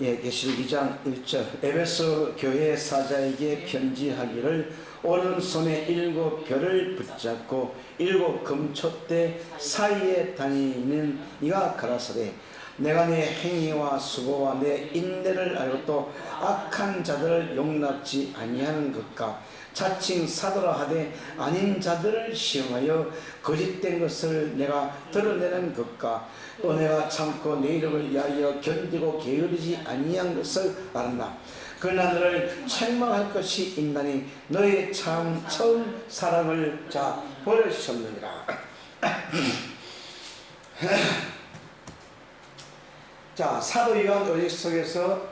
예, 계시록 2장 1절 에베소 교회 사자에게 편지하기를 오른손에 7 별을 붙잡고 7 금촛대 사이에 다니는 이가 가라사대 내가 네 행위와 수고와 내 인내를 알고 또 악한 자들을 용납지 아니하는 것과 자칭 사도라 하되 아닌 자들을 시험하여 거짓된 것을 내가 드러내는 것과 또 내가 참고 내 이름을 위하여 견디고 게으르지 아니한 것을 알았나. 그러나 너를 책망할 것이 있나니 너의 처음 사랑을 버리셨느니라. 자, 사도 요한 오직 속에서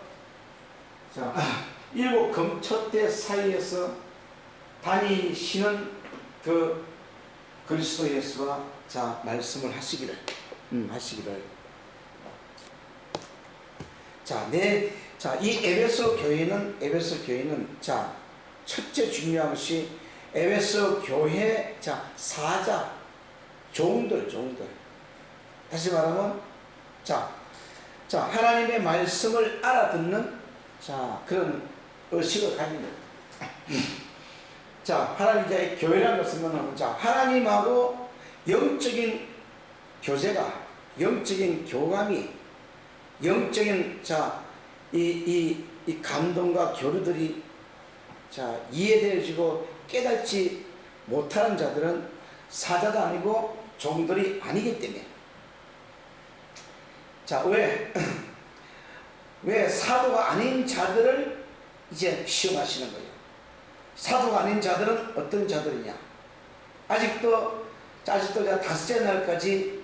7 금촛대 사이에서 다니시는 그 그리스도 예수가 말씀을 하시기를. 이 에베소 교회는 첫째 중요한 것이 에베소 교회 사자 종들 다시 말하면 하나님의 말씀을 알아듣는 그런 의식을 가지는 하나님의 교회라는 것은 하나님하고 영적인 교제가, 영적인 교감이, 영적인 이 감동과 교류들이 이해되어지고 깨닫지 못하는 자들은 사자도 아니고 종들이 아니기 때문에. 왜 사도가 아닌 자들을 이제 시험하시는 거예요. 사도가 아닌 자들은 어떤 자들이냐? 아직도 다섯째 날까지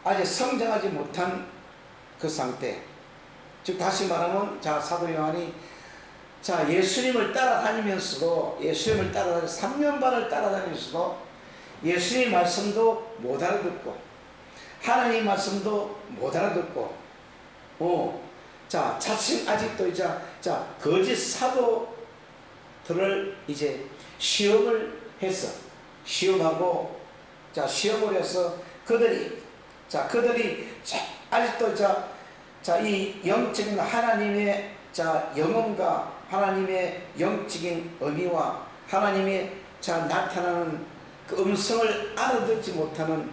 아직 성장하지 못한 그 상태. 즉 다시 말하면 사도 요한이 예수님을 따라다니면서도 3년 반을 따라다니면서도 예수님 말씀도 못 알아듣고 하나님 말씀도 못 알아듣고 자칭 아직도 거짓 사도들을 이제 시험을 해서 시험을 해서 그들이 아직도 이 영적인 하나님의 영혼과 하나님의 영적인 의미와 하나님의 나타나는 그 음성을 알아듣지 못하는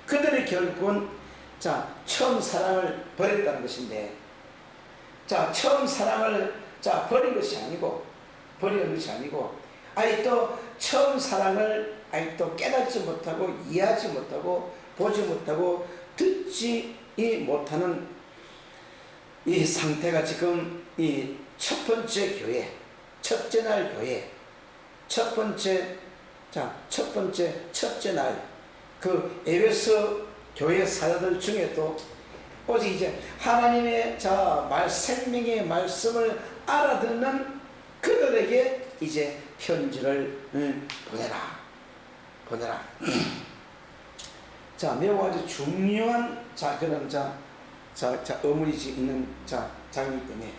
그들이 결국은 처음 사랑을 버렸다는 것인데, 처음 사랑을 버리는 것이 아니고 아직도 처음 사랑을 아직도 깨닫지 못하고 이해하지 못하고 보지 못하고 듣지 못하는 이 상태가 지금 이 첫 번째 교회, 첫째 날 교회, 첫째 날 그 에베소 교회 사자들 중에도 오직 이제 하나님의 생명의 말씀을 알아듣는 그들에게 이제 편지를 보내라. 매우 아주 중요한 그런 의문이 있는 장이기 때문에.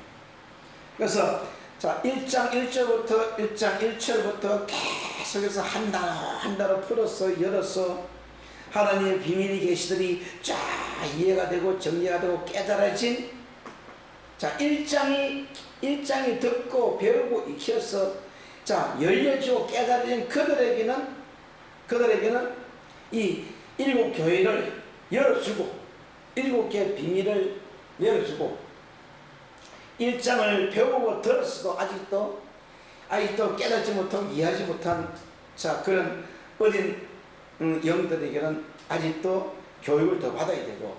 그래서 1장 1절부터 계속해서 한 단어 풀어서 열어서 하나님의 비밀이 계시더니 이해가 되고 정리가 되고 깨달아진 1장이 듣고 배우고 익혀서 열려주고 깨달아진 그들에게는 이 7 교회를 열어주고 7개의 비밀을 열어주고 1장을 배우고 들었어도 아직도 깨닫지 못하고 이해하지 못한 그런 어린 영들에게는 아직도 교육을 더 받아야 되고.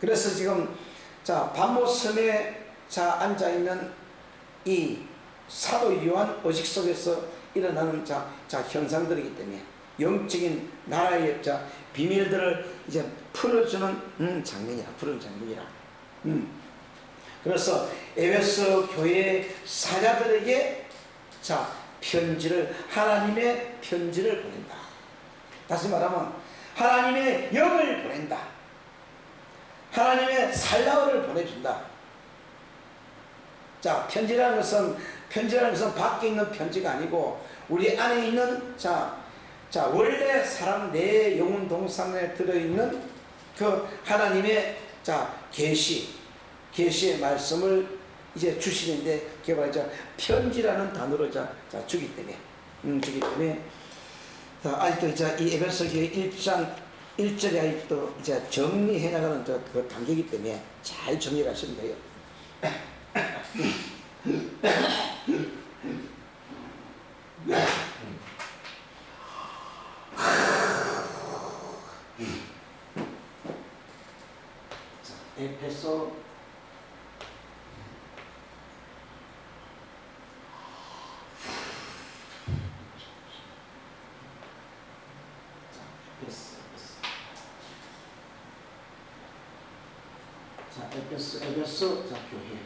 그래서 지금 반모섬에 앉아있는 이 사도 요한 의식 속에서 일어나는 현상들이기 때문에 영적인 나라의 비밀들을 이제 풀어주는 장면이라. 그래서 에베소 교회 사자들에게 하나님의 편지를 보낸다. 다시 말하면 하나님의 영을 보낸다. 하나님의 살라워를 보내준다. 편지라는 것은 밖에 있는 편지가 아니고 우리 안에 있는 원래 사람 내 영혼 동상에 들어있는 그 하나님의 계시의 말씀을 이제 주시는데 그게 바로 편지라는 단어로 주기 때문에 아직도 이 에베소서의 1장 1절에 아직도 정리해 나가는 그 단계이기 때문에 잘 정리하시면 돼요. 에베소 에베소 교회.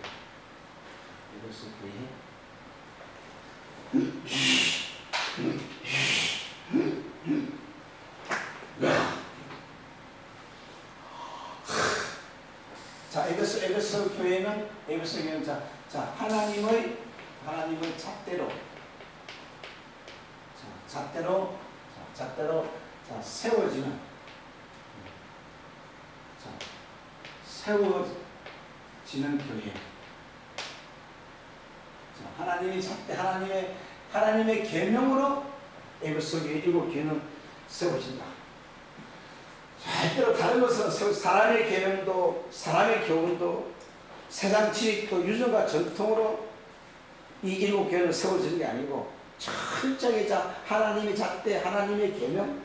에베소 교회는 하나님의 잣대로 세워지는 교회. 하나님의 계명으로 에베소 교회 7교회는 세워진다. 절대로 다른 것은 사람의 계명도 사람의 교훈도 세상 지식도 유전과 전통으로 이 7교회는 세워지는 게 아니고 철저하게 하나님의 잣대, 하나님의 계명.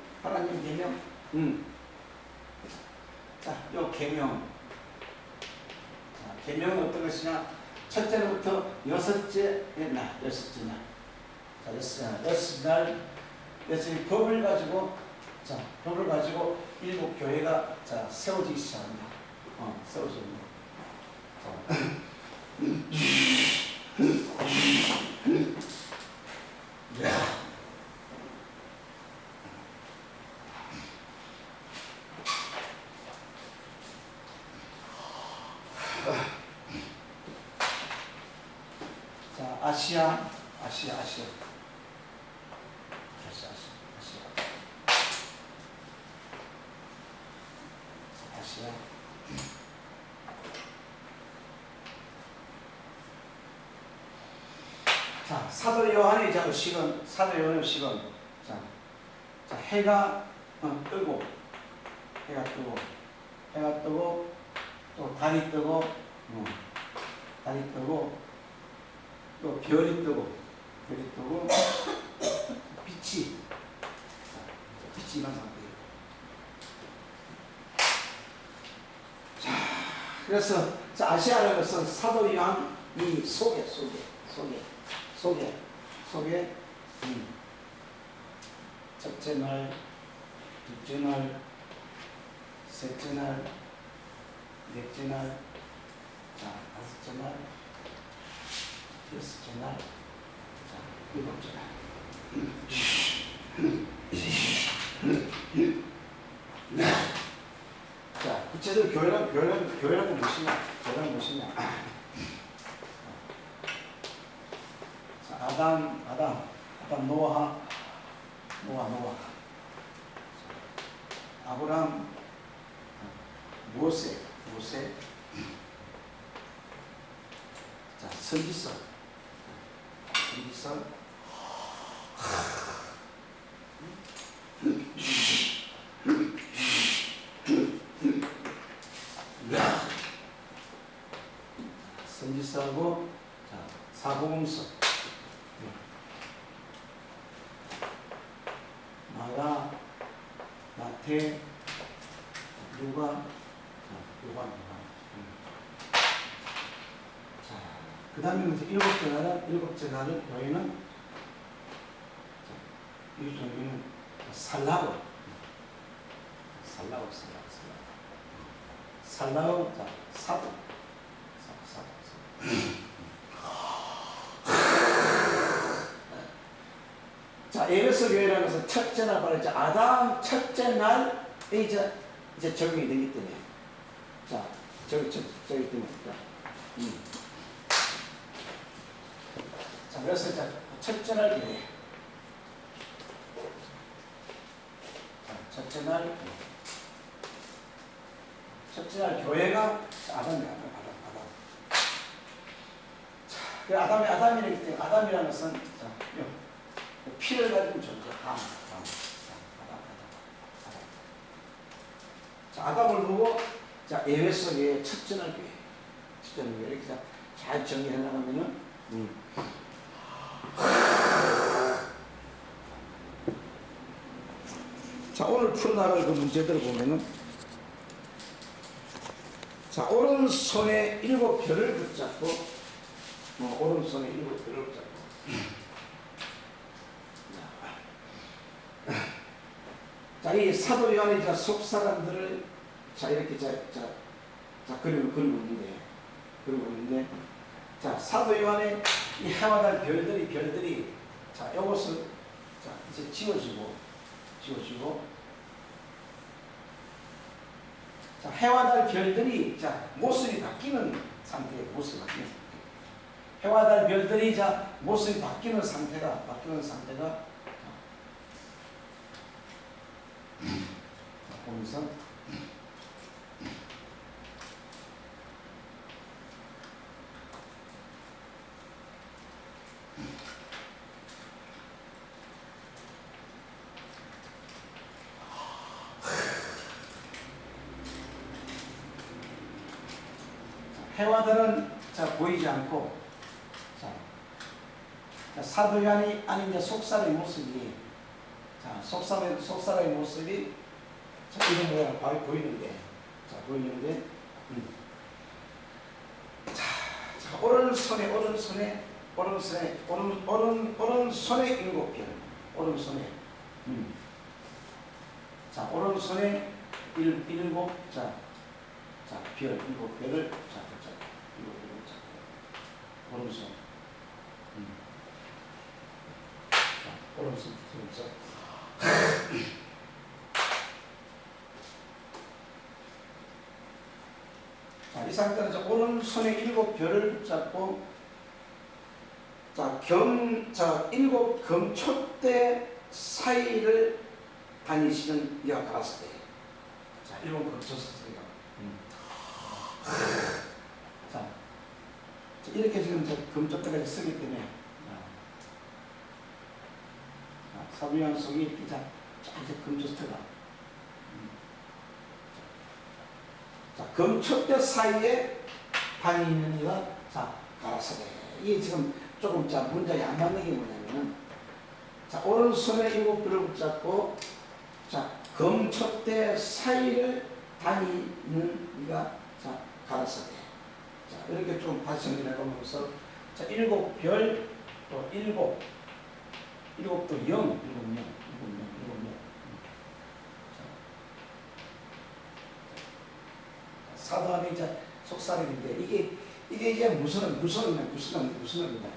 요 계명은 어떤 것이냐? 첫째로부터 여섯째 날, 법을 가지고 7교회가 세워지기 시작합니다. 세워집니다. 아시아. 사도 요한의 의식은 해가 뜨고 또 달이 뜨고 또 별이 뜨고 빛이 일어난 상태예요. 그래서 아시아라는 것은 사도 요한이 속에 첫째 날, 둘째 날, 셋째 날, 넷째 날, 다섯째 날, 여섯째 날, 일곱째 날. 구체적으로 교회라는 무엇이냐? 아담, 노아, 아브람, 모세, 선지서, 선지서하고 사복음서, 마가, 마태, 누가, 그 다음에 일곱째 날은 너희는 살라고 사도. 에베소 교회라는 것은 첫째 날 바로 아담 첫째 날에 이제 적용이 되기 때문에 저기 때문에 그래서 첫째 날 교회, 첫째 날 첫째 날 교회가 아담이야, 아담. 자, 그 아담이라기 때문에 아담이라는 것은 자, 피를 가진 존재, 아담. 자, 아담을 보고 자, 에베소의 첫째 날 교회, 이렇게 잘 정리해 나가면은 자, 오늘 풀어나갈 그 문제들을 보면은 자, 오른손에 7별을 붙잡고 오른손에 7별을 붙잡고 자, 이 사도 요한이 자, 속사람들을 자, 이렇게 그리고 있는데 자, 사도 요한의 이 해와 달 별들이 자, 이것을 자, 이제 지워주고 자, 해와 달 별들이 자, 모습이 바뀌는 상태예요. 해와 달 별들이 자, 모습이 바뀌는 상태가 보면서 해와 달은 자, 보이지 않고 자, 사도 요한이 아닌 이제 속사의 모습이 자, 속사의 모습이 자, 이런 모양 바로 보이는데 자, 오른손에 7별 자, 오른손에 7별을 오른손 오른손 자, 이 상태는 오른손에 7별을 잡고 자, 7 금촛대 사이를 다니시는 이와 가라사대. 자, 7 금촛대가 자, 이렇게 지금 금촛대까지 쓰기 때문에 사도 요한 속이 이렇게 이제 금촛대가 자, 금촛대 사이에 다니는 이와 자, 가라사대. 이게 지금 조금 자, 문장이 안 맞는 게 뭐냐면은 자, 오른손에 7별을 붙잡고 자, 금촛대 사이를 다니는 이가 자, 가라사대. 자, 이렇게 좀 다시 정리해 보면서 자, 7별 또 7또 0 사도함이 이제 속사람인데 이게 이제 무슨 의미입니다.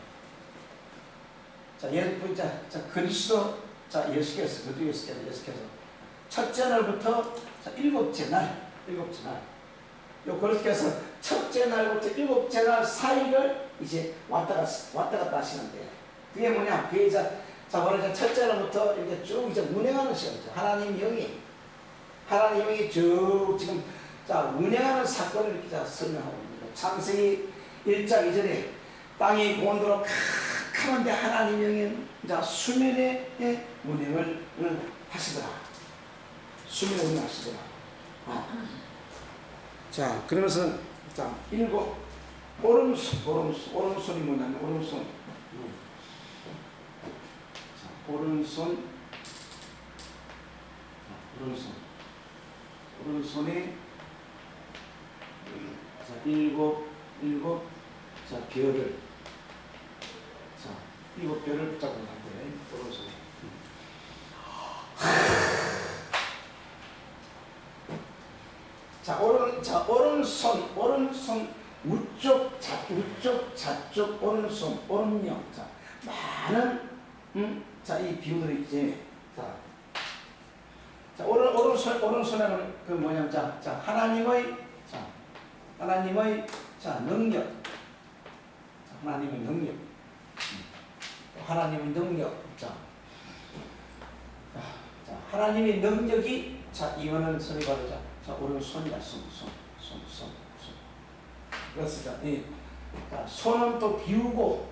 자, 그리스도 자, 예수께서 첫째 날부터 자, 일곱째 날 그렇게 해서 첫째 날부터 7째 날 사이를 이제 왔다 갔다 하시는데 그게 뭐냐? 그게 자, 첫째 날부터 이렇게 쭉 이제 운행하는 시간이죠. 하나님의 영이 쭉 지금 자, 운행하는 사건을 이렇게 설명하고 있습니다. 창세기 1장 이전에 땅이 고온도로 캄캄한데 하나님의 영이 수면에 운행을 하시더라. 자, 그러면서 자, 7 오른손이 뭐냐면 오른손에 자, 7 자, 별을 자, 7별을 붙잡고 있는데 오른손에 자, 오른손 우쪽 좌쪽 오른손 오른영 자, 많은 자, 이 비유들이 이제 자, 오른손에는 그 뭐냐면 자, 하나님의 능력 하나님의 능력이 자, 이거는 손이 바로 자, 오른손이야. 손 그렇습니다. 이 손은 또 비우고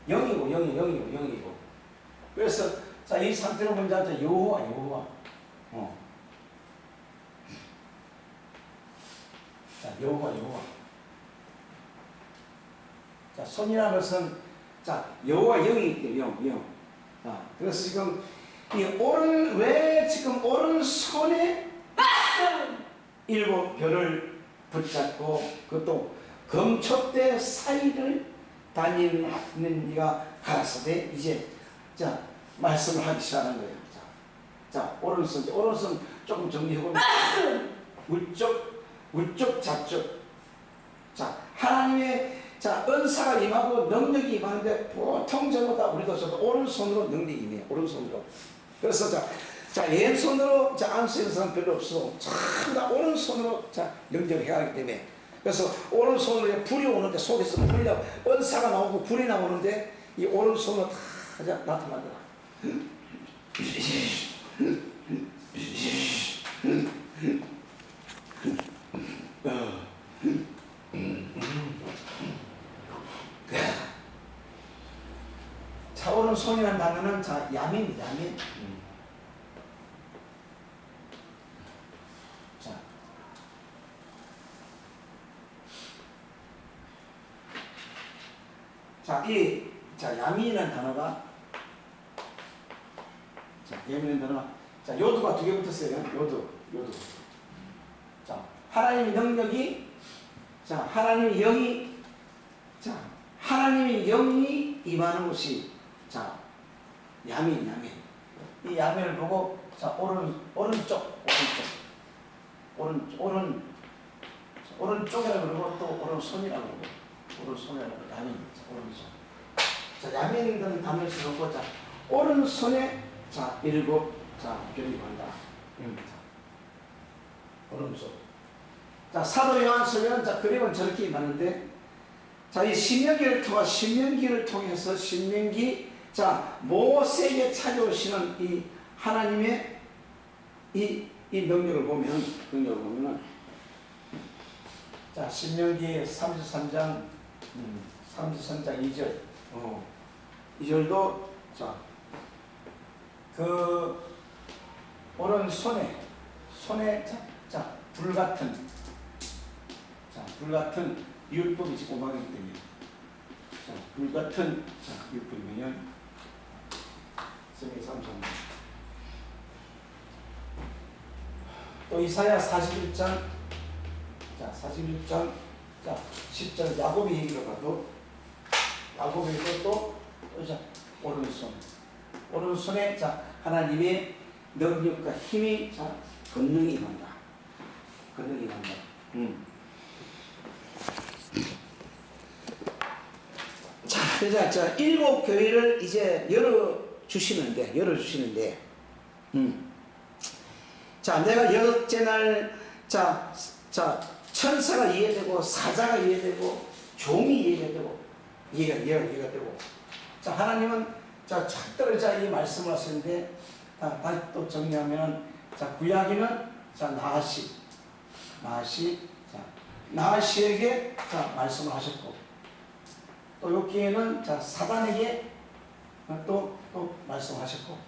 0이고. 그래서 자, 이 상태로 보면 여호와. 자, 여호와. 자, 손이라는 것은 자, 여호와 0이기 때문에 0. 자, 그래서 지금 왜 지금 오른손에 7별을 붙잡고 그것도 금촛대 사이를 다니는 이가 가라사대 이제 자, 말씀을 하기 시작하는 거예요. 자, 오른손 조금 정리해보면 우쪽 좌쪽. 자, 하나님의 자, 은사가 임하고 능력이 임하는데 보통 전보다 우리도 저도 오른손으로 능력이 임해요. 오른손으로. 그래서 자, 왼손으로 안 쓰는 사람 별로 없어. 전부 다 오른손으로 능력을 해야 하기 때문에. 그래서 오른손으로 불이 오는데 속에서 은사가 나오고 불이 나오는데 이 오른손으로 다 나타나더라. 자, 오른손이라는 단어는 야민. 야민이라는 단어가 요두가 2개 붙었어요. 요두. 자, 하나님의 능력이 하나님의 영이 임하는 곳이 야민. 이 야민을 보고 오른쪽이라고 그러고 또 오른손이라고 그러고 야민. 오른손. 자, 야민이라는 단어를 쓰고 오른손에 7 별이 간다. 오른손. 자, 사도 요한서는 그림은 저렇게 임하는데 이 신명기를 통해서 모세에게 찾아오시는 이 하나님의 이 능력을 보면 자, 신명기 33장 2절 2절도 그 오른손에 불같은 율법이 지금 오가기 때문에 불같은 율법이면 성경 3장 또 이사야 41장 10절 야곱의 얘기로 가도 야곱에서 또 오른손에 하나님의 능력과 힘이 권능이 임한다. 그래서 7 교회를 이제 열어주시는데 내가 8째 날 천사가 이해되고 사자가 이해되고 종이 이해되고 이해가 되고 하나님은 첫째로 이 말씀을 하시는데 다시 또 정리하면 구약에는 나하시에게 말씀을 하셨고 또 여기에는 사단에게 또 말씀하셨고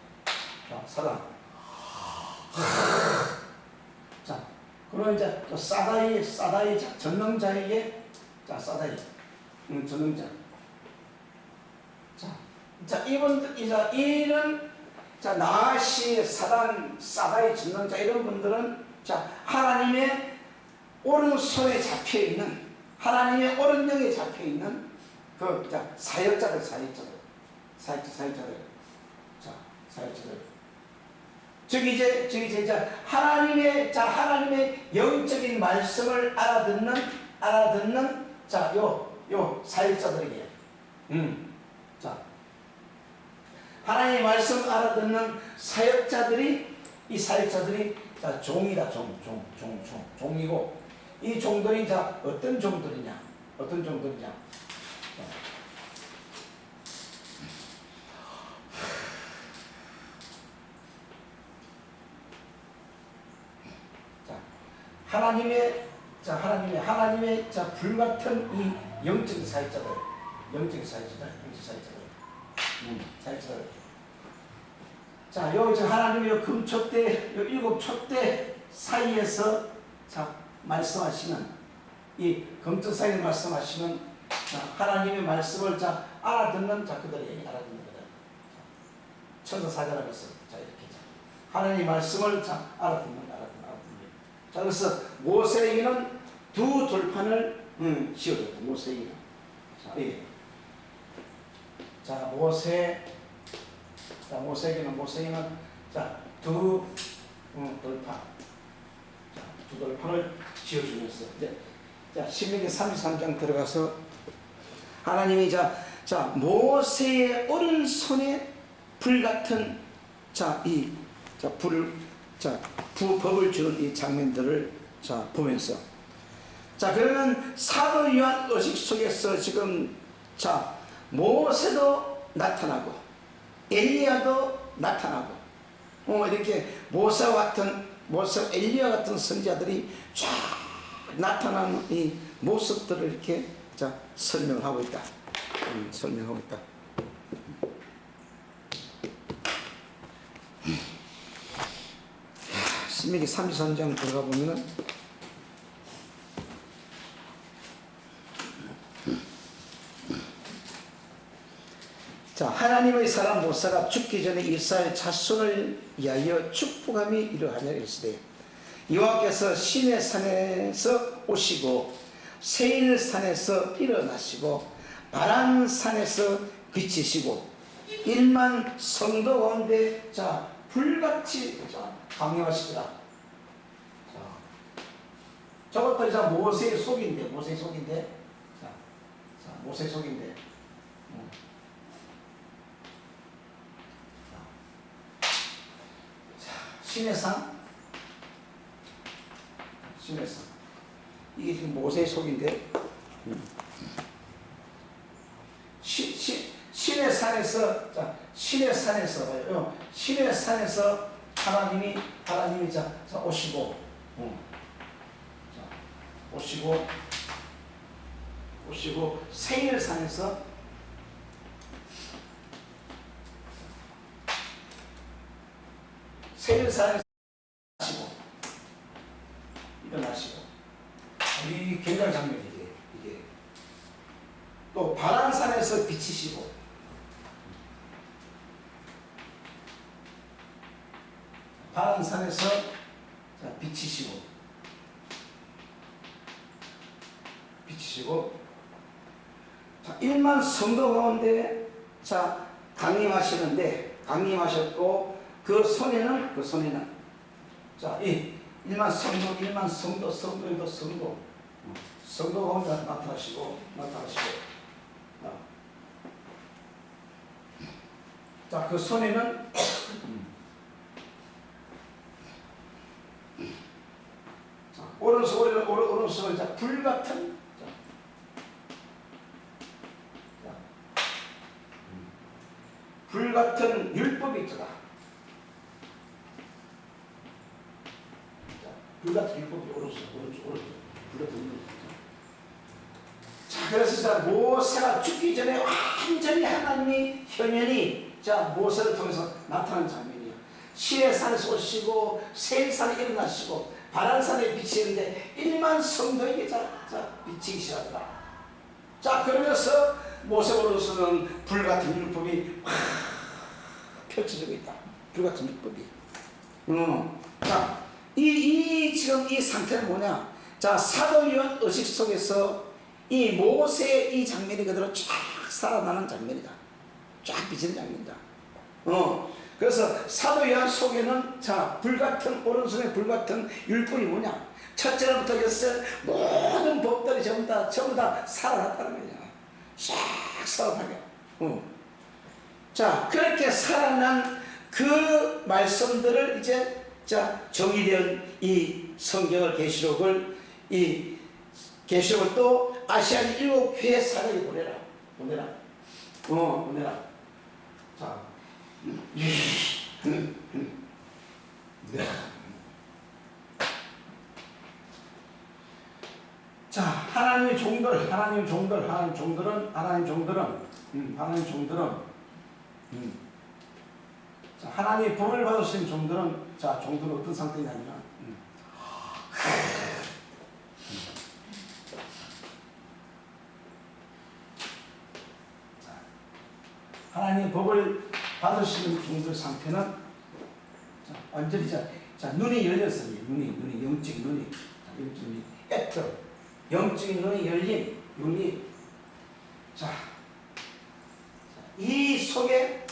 사단 그러면 이제 또 사다이 전능자에게 전능자 이런 나하시 사다이 전능자 이런 분들은 하나님의 오른손에 잡혀있는 하나님의 오른영에 잡혀있는 그 사역자들 저기 이제 하나님의 영적인 말씀을 알아듣는 요 사역자들에게 하나님의 말씀 알아듣는 이 사역자들이 종이다. 종이고 이 종들이 어떤 종들이냐 하나님의 자, 하나님의 자, 불같은 이 영적 사역자들, 사역자들. 자, 요 이제 하나님의 요 금촛대, 요 일곱 촛대 사이에서 자, 말씀하시는 이 금촛 사이에 말씀하시는 자, 하나님의 말씀을 자, 알아듣는 자, 그들이 알아듣는 거다. 천사사자라고 했어. 자, 이렇게 하나님의 말씀을 자, 알아듣는. 자, 그래서 모세에게는 두 돌판을 씌워줬다. 모세에게는. 자, 예. 자, 모세에게는 자, 두 돌판. 자, 두 돌판을 씌워주면서 이제 자, 신명기 33장 들어가서 하나님이 자, 모세의 오른손에 불 같은 자, 이 자, 법을 주는 이 장면들을 자, 보면서 자, 그러면 사도 요한 의식 속에서 지금 자, 모세도 나타나고 엘리야도 나타나고 이렇게 모세와 엘리야 같은 선지자들이 쫙 나타나는 이 모습들을 이렇게 자, 설명하고 있다. 설명하고 있다. 신명기 33장 들어가 보면은 자, 하나님의 사람 모세가 죽기 전에 이스라엘 자손을 위하여 축복함이 이러하냐 이르시되 여호와께서 시내 산에서 오시고 세일 산에서 일어나시고 바란 산에서 비치시고 1만 성도 가운데 자, 불같이 강림하시더라. 자, 저것도 이제 모세의 속인데, 자, 모세의 속인데, 시내산, 이게 지금 모세의 속인데, 시내산에서, 자, 시내산에서 하나님이 자, 오시고, 오시고, 세일산에서 일어나시고, 이 굉장한 장면이지, 이게. 또, 바란산에서 비치시고, 바란산에서 자, 비치시고 자, 1만 성도 가운데 자, 강림하셨고 그 손에는 자, 이 1만 성도 가운데 나타나시고 자, 그 손에는 오른손을 자, 불같은 율법이 있더라. 불같은 율법이 오른손 불같은 율법. 자, 그래서 자, 모세가 죽기 전에 완전히 하나님이 현현이 자, 모세를 통해서 나타나는 장면이에요. 시내산에서 오시고 세일산에 일어나시고 바란산에 비치는데 1만 성도에게 자, 비치기 시작하더라. 자, 그러면서 모세 오른손은 불같은 율법이 펼쳐지고 있다. 불같은 율법이. 자, 지금 이 상태는 뭐냐? 자, 사도 요한 의식 속에서 이 모세의 이 장면이 그대로 쫙 살아나는 장면이다. 쫙 비치는 장면이다. 그래서 사도 요한 속에는 자, 오른손에 불같은 율법이 뭐냐? 첫째부터 여섯 모든 법들이 전부 다 살아났다는 거냐? 싹 살아나게. 자, 그렇게 살아난 그 말씀들을 이제 자, 정의된 이 성경을 계시록을 또 아시안 7교회 사람이 보내라. 자, 종들, 하나님 종들, 자, 하나님 복을 받으신 종들은, 자, 종들은 어떤 상태냐면, 자, 하나님 복을 받으시는 종들 상태는, 자, 완전히, 자, 눈이 열렸어요. 눈이, 영적인 눈이. 영적인 눈이. 애터. 영적인 눈이 열린 눈이. 자, 이 속에,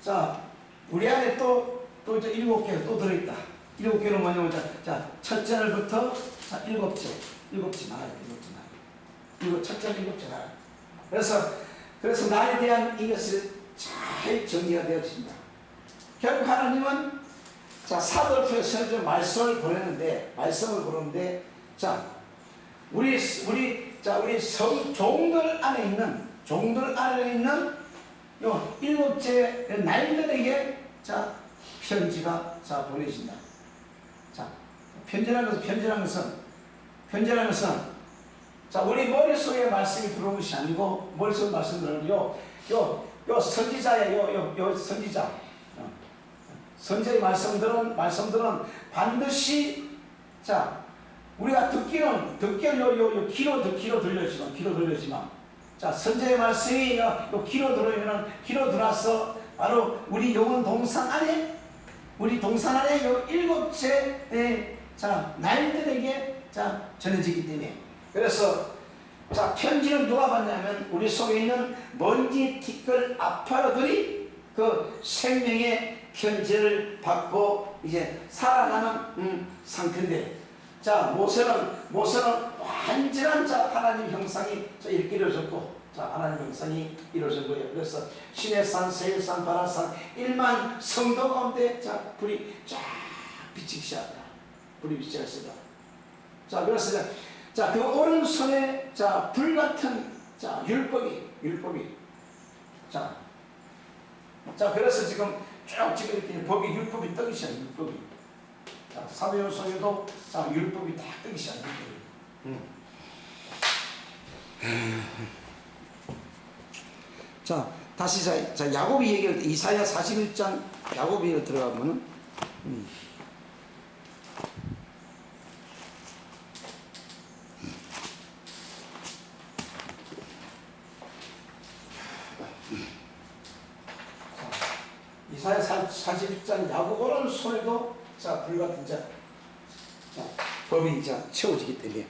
자, 우리 안에 이제 7개가 또 들어있다. 7개는 뭐냐면, 자, 첫째 날부터, 자, 7째 나가요. 첫째 7째 나가요. 그래서 나에 대한 이것을 잘 정리가 되어집니다. 결국 하나님은, 자, 사도표에서 말씀을 보내는데, 자, 우리 종들 안에 있는 요 7째 날들에게, 자, 편지가, 자, 보내진다. 자, 편지라는 것은, 자, 우리 머릿속에 말씀이 들어온 것이 아니고, 머릿속에 말씀 들어오는 요 선지자예요. 선지자. 선지자의 말씀들은 반드시, 자, 우리가 듣기는 귀로 들려지만, 자, 선지자의 말씀이 귀로 들어와서 바로 우리 영혼 동산 안에 요 7째, 자, 날들에게, 자, 전해지기 때문에. 그래서, 자, 편지는 누가 받냐면 우리 속에 있는 먼지 티끌 아파라들이 그 생명의 편지를 받고 이제 살아가는 상태인데, 자, 모세는 완전한, 자, 하나님 형상이 이렇게 이루어졌고, 자, 하나님 형상이 이루어진 거예요. 그래서 시내산, 세일산, 바라산 1만 성도 가운데, 자, 불이 쫙 비치기 시작합니다. 자, 그래서, 자, 그 오른손에, 자, 불같은, 자, 율법이. 자, 그래서 지금 이렇게 율법이 뜨기 시작해요. 자, 사도행 속에도, 자, 율법이 다 뜨기 시작해요. 자, 다시, 자, 야곱이 얘기할 때, 이사야 41장 야곱이 얘기를 들어가면은, 이사야 41장 야곱 오른손에도, 자, 불같은, 자, 법이, 자, 채워지기 때문에.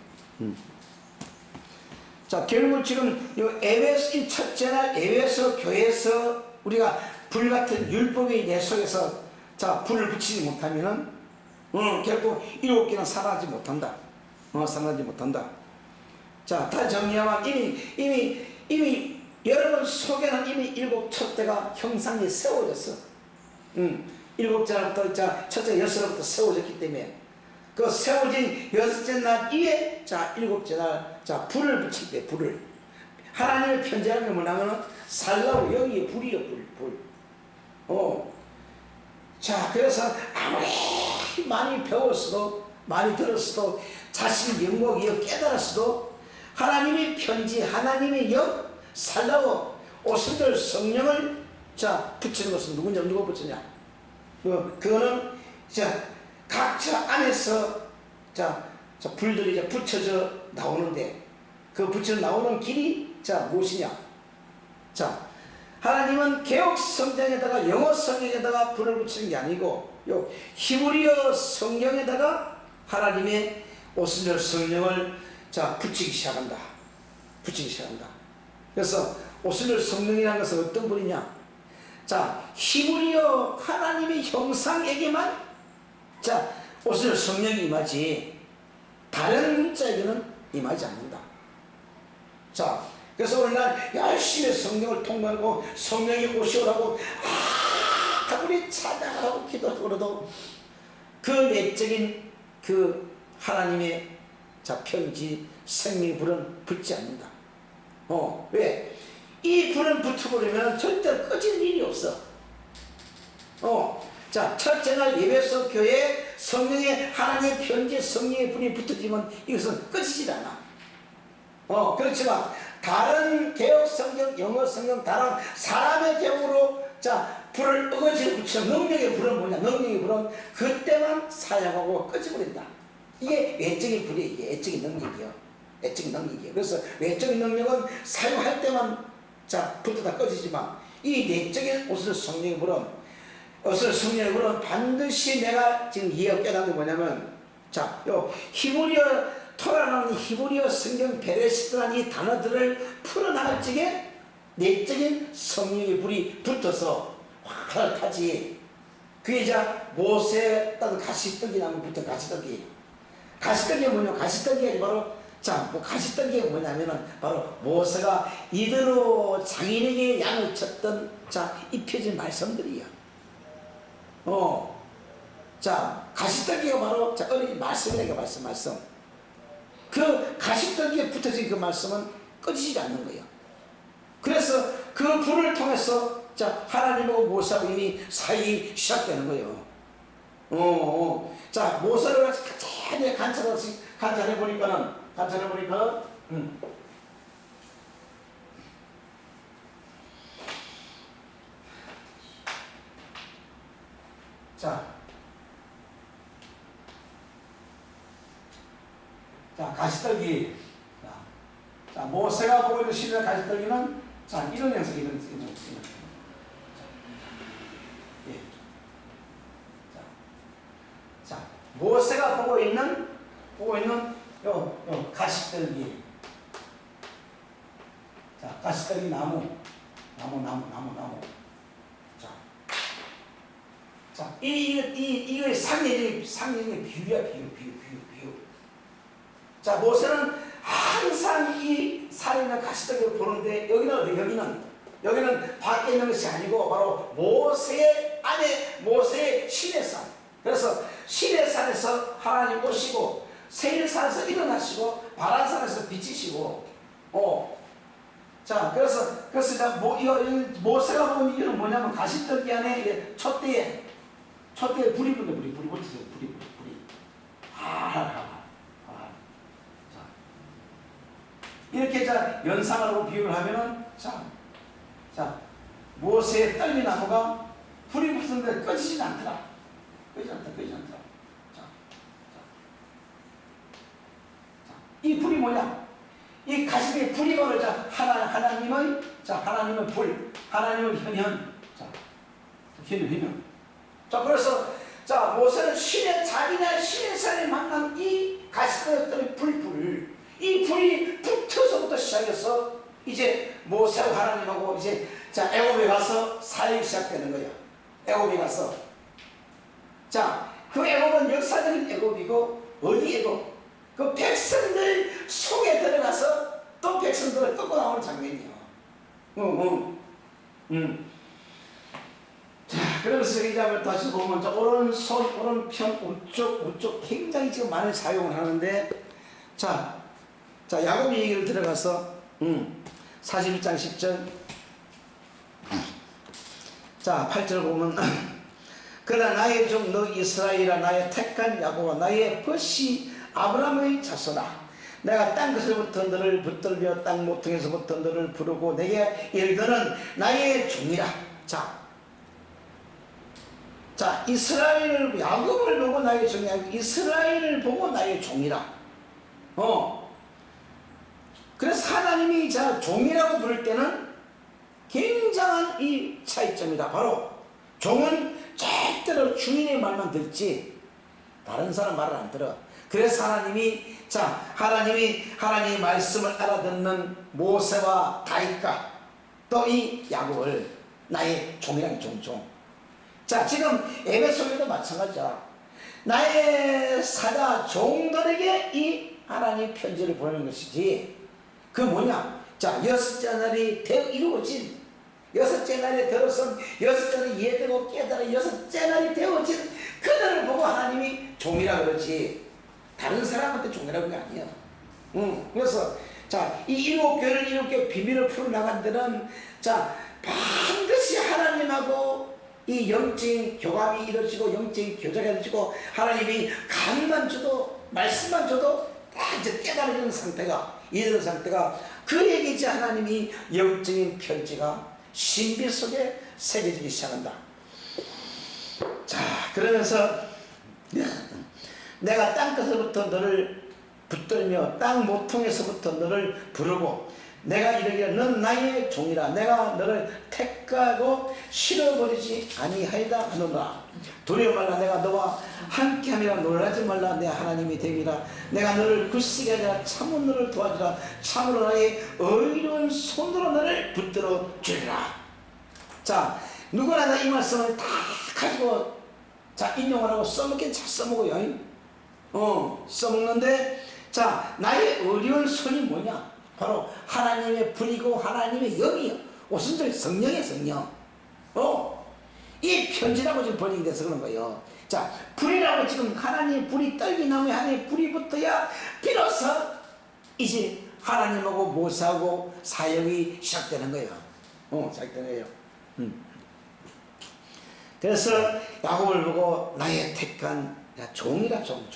자, 결국 지금 이 첫째 날 에베소 교회에서 우리가 불같은 율법이 내 속에서, 자, 불을 붙이지 못하면은, 결국 7개는 살아나지 못한다. 자, 다 정리하면 이미 여러분 속에는 이미 7촛대가 형상이 세워졌어. 7째 날부터, 자, 첫째 6으로부터 세워졌기 때문에 그 세워진 6째 날 위에, 자, 7째 날, 자, 불을 붙일 때, 불을. 하나님의 편지하는 게 뭐냐면은 살라고, 여기에 불이요, 불. 자, 그래서 아무리 많이 배웠어도, 많이 들었어도, 자신 영역이요 깨달았어도, 하나님의 편지, 하나님의 살라고 오순절 성령을, 자, 붙이는 것은 누가 붙이냐? 그거는, 자, 각자 안에서, 자, 불들이 이제 붙여져 나오는데, 그 붙여 나오는 길이, 자, 무엇이냐? 자, 하나님은 개역 성경에다가, 영어 성경에다가 불을 붙이는 게 아니고, 요 히브리어 성경에다가 하나님의 오순절 성령을, 자, 붙이기 시작한다. 그래서 오순절 성령이라는 것은 어떤 분이냐? 자, 히브리어 하나님의 형상에게만, 자, 오순절 성령이 임하지 다른 문자에게는 임하지 않는다. 자, 그래서 오늘날 열심히 성령을 통과하고 성령이 오시오라고 아무리 찬양하고 기도하고도 그 내적인 그 하나님의, 자, 편지 생명의 불은 붙지 않는다. 왜? 이 불은 붙어버리면 절대 꺼질 일이 없어. 자, 첫째 날 예배소 교회 성령의, 하나님의 편지 성령의 불이 붙어지면 이것은 꺼지질 않아. 그렇지만 다른 개혁 성경, 영어 성경, 다른 사람의 경우로 자 불을 어거지로 붙여 능력의 불은 뭐냐? 능력의 불은 그때만 사용하고 꺼져버린다. 이게 외적인 불이에요. 이게 외적인 능력이요. 외적인 능력이에요. 그래서 외적인 능력은 사용할 때만 자 불도 다 꺼지지만 이 내적인 옷을 성령의 불은 반드시 내가 지금 이해가 깨닫는 게 뭐냐면 자, 요 히브리어 토라라는 히브리어 성경 베레시트라는 이 단어들을 풀어나갈 적에 내적인 성령의 불이 붙어서 확 타지. 그게 이제 모세 따는 가시떡이 나면 붙은 가시떡이. 가시떡이 뭐냐? 가시떡이 바로 자, 가시떡이 뭐냐면은 바로 모세가 이대로 장인에게 양을 쳤던 자 입혀진 말씀들이야. 자, 가시떡이가 바로 자 어린 말씀이라는 게 말씀. 그 가시떡이에 붙어진 그 말씀은 꺼지지 않는 거예요. 그래서 그 불을 통해서 자 하나님하고 모세하고 이미 사이 시작되는 거예요. 자 모세를 간단히 관찰해 보니까는 자 가시떡이 자 모세가 보고 있는 시대 가시떡이는 자 이런 형상 이런 예. 자 모세가 보고 있는 요 가시떡이 자 가시떡이 나무 자 이거의 상례의 비유야 비유. 자 모세는 항상 이 산이나 가시떡을 보는데 여기는 밖에 있는 것이 아니고 바로 모세의 안에 모세의 시내산. 그래서 시내산에서 하나님 오시고 세일산에서 일어나시고 바란산에서 비치시고 자 그래서 모세가 본 이유는 뭐냐면 가시떡이 안에 이게 촛대에 불이 붙어요. 불이 이렇게 자 연상하고 비유를 하면은 자 모세의 떨미나무가 불이 붙었는데 꺼지지 않더라. 이 불이 뭐냐? 이 가시의 불이 바로 하나님의 불, 하나님의 현현. 자 그래서 자 모세는 자기나 시내산에 만난 이 가시의 불. 이 불이 붙어서부터 시작해서 이제 모세하고 하나님하고 이제 자 애굽에 가서 사역이 시작되는 거예요. 애굽에 가서 자 그 애굽은 역사적인 애굽이고 어디 애굽? 그 백성들 속에 들어가서 또 백성들을 끌고 나오는 장면이에요. 자 그래서 이제 한번 다시 보면 오른손 오른편 우쪽 굉장히 지금 많이 사용을 하는데 자 야곱 얘기를 들어가서 41장 10절 자 8절 보면 그러나 나의 종 너 이스라엘아 나의 택한 야곱아 나의 벗이 아브라함의 자손아 내가 땅끝으로부터 너를 붙들며 땅 모퉁이에서부터 너를 부르고 내게 이르기는 나의 종이라. 자 이스라엘을 야곱을 보고 나의 종이라 이스라엘을 보고 나의 종이라. 그래서 하나님이 종이라고 부를 때는 굉장한 이 차이점이다. 바로 종은 절대로 주인의 말만 듣지 다른 사람 말을 안 들어. 그래서 하나님이 하나님의 말씀을 알아듣는 모세와 다윗과 또 이 야곱을 나의 종이라는 종. 자 지금 에베소에도 마찬가지야. 나의 사자 종들에게 이 하나님 편지를 보내는 것이지. 그 뭐냐? 자, 여섯째 날이 이루어진, 여섯째 날에 들어선, 여섯째 날에 이해되고 깨달아, 여섯째 날이 되어진 그들을 보고 하나님이 종이라 그러지. 다른 사람한테 종이라는 게 아니야. 그래서, 자, 이 일곱 교회를 이렇게 비밀을 풀어나간 데는, 자, 반드시 하나님하고 이 영적인 교감이 이루어지고, 영적인 교제가 이루어지고, 하나님이 감만 줘도, 말씀만 줘도 다 이제 깨달아지는 상태가 이런 상태가 그에게 이제 하나님이 영적인 편지가 신비 속에 새겨지기 시작한다. 자, 그러면서 내가 땅끝에서부터 너를 붙들며 땅 모퉁에서부터 너를 부르고 내가 이르기를 넌 나의 종이라 내가 너를 택하고 실어버리지 아니하리라 하노라. 두려워 말라 내가 너와 함께하며 놀라지 말라 내 하나님이 됨이라. 내가 너를 굳세게 하리라 참으로 너를 도와주라. 참으로 나의 의로운 손으로 너를 붙들어 주리라. 자, 누구나 다 이 말씀을 다 가지고 자 인용을 하고 써먹긴 잘 써먹어요. 써먹는데 자 나의 어려운 손이 뭐냐? 바로 하나님의 불이고 하나님의 영이요. 오순절 성령의 성령. 이 편지라고 지금 번역이 돼서 그런 거예요. 자, 불이라고 지금 하나님의 불이 떨기나무에 하나님의 불이 붙어야 비로소 이제 하나님하고 모세하고 사역이 시작되는 거예요. 시작되는 거예요. 그래서 야곱을 보고 나의 택한 종이라 종.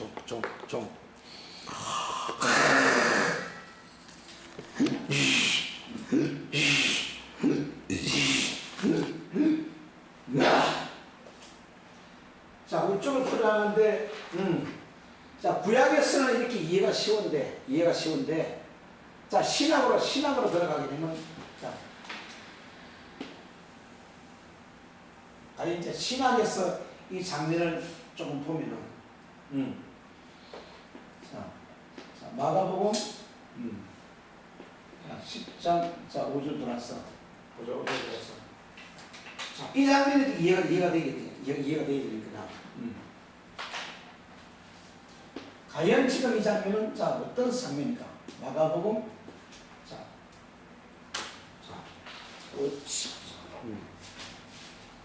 자, 우쪽을 풀어가는데, 자, 구약에서는 이렇게 이해가 쉬운데, 자, 신학으로 들어가게 되면, 자, 이제 신학에서 이 장면을 조금 보면은, 자, 마가복음, 자, 10장, 자, 5절 들어왔어. 5절 들어왔어. 자, 이 장면이 이해가 되겠구나. 과연 지금 이 장면은, 자, 어떤 장면입니까? 마가복음, 자,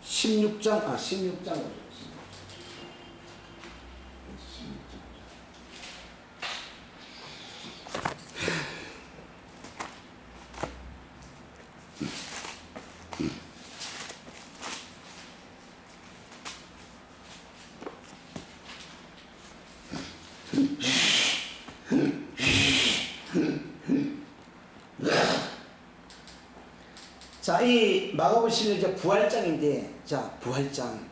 16장, 16장. 자, 이 마가복음 이제 부활장인데, 자, 부활장.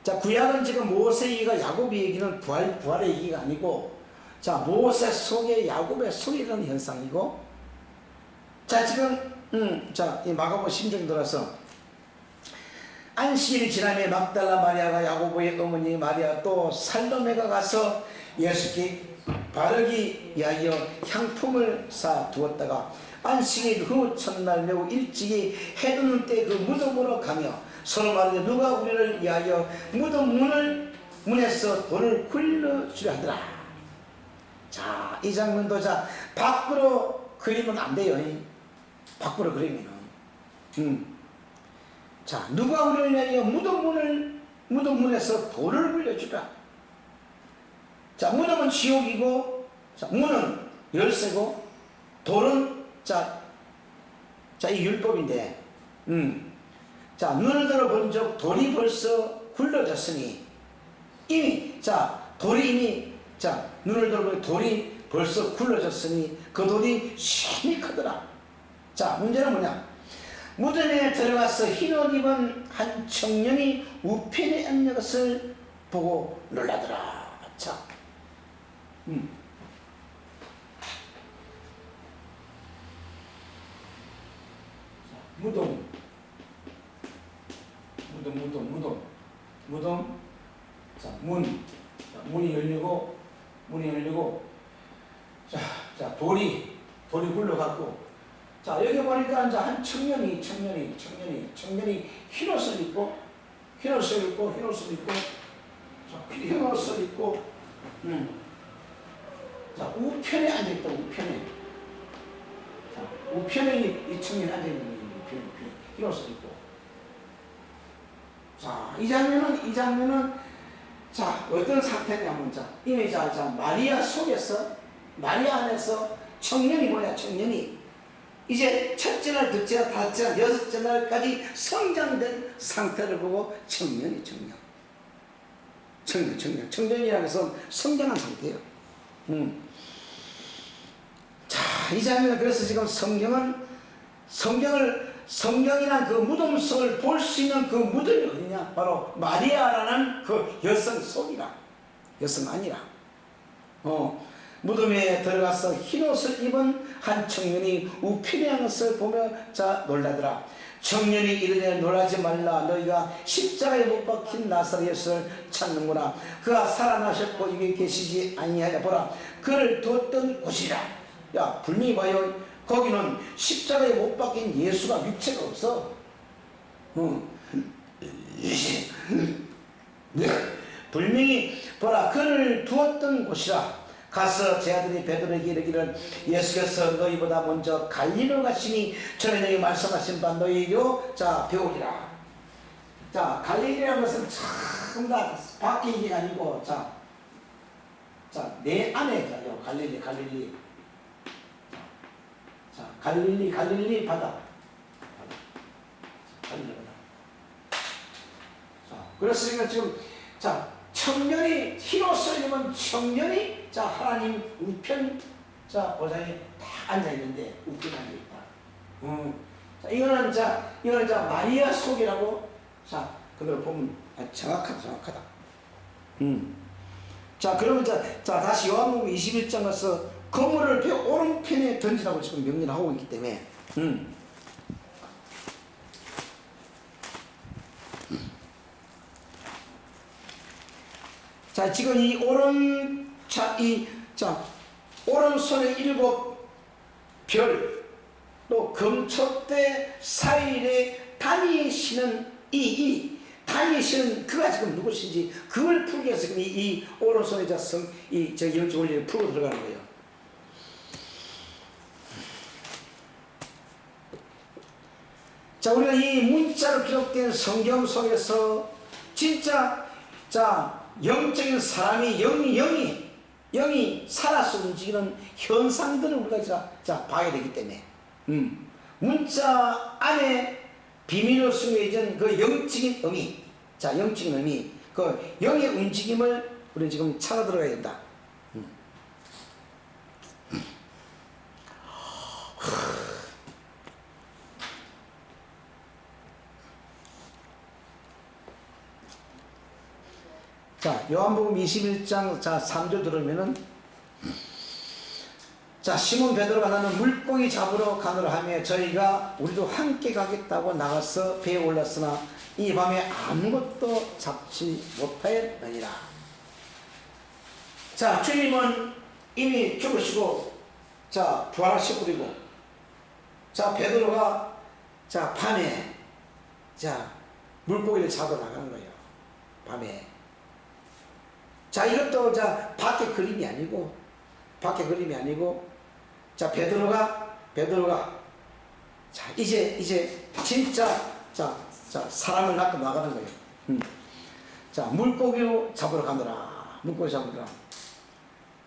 자, 구약은 지금 모세 얘기가 야곱의 얘기는 부활의 얘기가 아니고, 자, 모세 속에 야곱의 속이라는 현상이고, 자, 지금, 자, 이 마가복음 16장 들어서, 안식일이 지나며 막달라 마리아가 야고보의 어머니 마리아 또 살로메가 가서 예수께 바르기 위하여 향품을 사 두었다가 안식일 후 첫날 매우 일찍이 해돋는 때 그 무덤으로 가며 서로 말하되 누가 우리를 위하여 무덤 문에서 돌을 굴려주려 하더라. 자, 이 장면도 자 밖으로 그리면 안 돼요. 밖으로 그리면은 자, 누가 우리를 위하여 무덤 문에서 돌을 굴려주라. 자, 무덤은 지옥이고, 자, 문은 열쇠고, 돌은 이 율법인데, 자, 눈을 들어본 적 돌이 벌써 굴러졌으니, 눈을 들어본 돌이 벌써 굴러졌으니, 그 돌이 심히 크더라. 자, 문제는 뭐냐? 무덤에 들어가서 흰옷 입은 한 청년이 우편에 앉는 것을 보고 놀라더라. 자, 무덤. 자, 문이 열리고, 자, 돌이 굴러갔고, 자, 여기 보니까 이제 한 청년이 흰옷을 입고, 자, 우편에 앉아있다, 우편에. 자, 우편에 이 청년이 앉아있는 거예요, 흰옷을 입고. 자, 이 장면은, 자, 어떤 상태냐면, 자, 이미 마리아 안에서 청년이 뭐냐, 이제 첫째 날, 둘째 날, 다섯째 날, 여섯째 날까지 성장된 상태를 보고 청년이라고 해서 성장한 상태예요. 이자입니다. 그래서 지금 성경이란 그 무덤석을 볼 수 있는 그 무덤이 어디냐? 바로 마리아라는 그 여성 속이라. 여성 아니라. 무덤에 들어가서 흰옷을 입은 한 청년이 우편의 것을 보며 놀라더라. 청년이 이르되 놀라지 말라. 너희가 십자가에 못 박힌 나사로 예수를 찾는구나. 그가 살아나셨고 여기 계시지 아니하냐. 보라, 그를 두었던 곳이라. 야, 분명히 봐요. 거기는 십자가에 못 박힌 예수가 육체가 없어. 분명히 보라, 그를 두었던 곳이라. 가서 제 아들이 베드로에게 이르기를 예수께서 너희보다 먼저 갈릴리로 가시니 전에 너희 말씀하신 바 너희로 배우리라. 갈릴리라는 것은 참 다 밖에 이게 아니고 내 안에 갈릴리 바다. 갈릴리 바다. 그래서 지금 청년이 흰옷을 입은 청년이 하나님 우편 보좌에 딱 앉아있는데 우편 앉아있다. 이거는 마리아 속이라고 그걸 보면 정확하다. 그러면 다시 요한복음 21장 가서 그물을 배 오른편에 던지라고 지금 명령을 하고 있기 때문에 지금 이 오른손에 7 별, 또 금초대 사이에 다니시는 다니시는 그가 지금 누구신지 그걸 풀기 위해서 지금 이 오른손에 영적 원리를 풀고 들어가는 거예요. 우리가 이 문자로 기록된 성경 속에서 진짜 영적인 사람이 영이 살아서 움직이는 현상들을 우리가 봐야 되기 때문에 문자 안에 비밀로 숨겨진 그 영적인 의미, 그 영의 움직임을 우리는 지금 찾아 들어가야 된다. 요한복음 21장 3절 들으면은 시몬 베드로가 나는 물고기 잡으러 가노라 하며 저희가 우리도 함께 가겠다고 나가서 배에 올랐으나 이 밤에 아무것도 잡지 못하였느니라. 주님은 이미 죽으시고 부활하시고 베드로가 밤에 물고기를 잡으러 나가는 거예요. 밤에. 이것도 밖에 그림이 아니고 베드로가 이제 진짜 사람을 낳고 나가는 거예요. 물고기로 잡으러 가느라.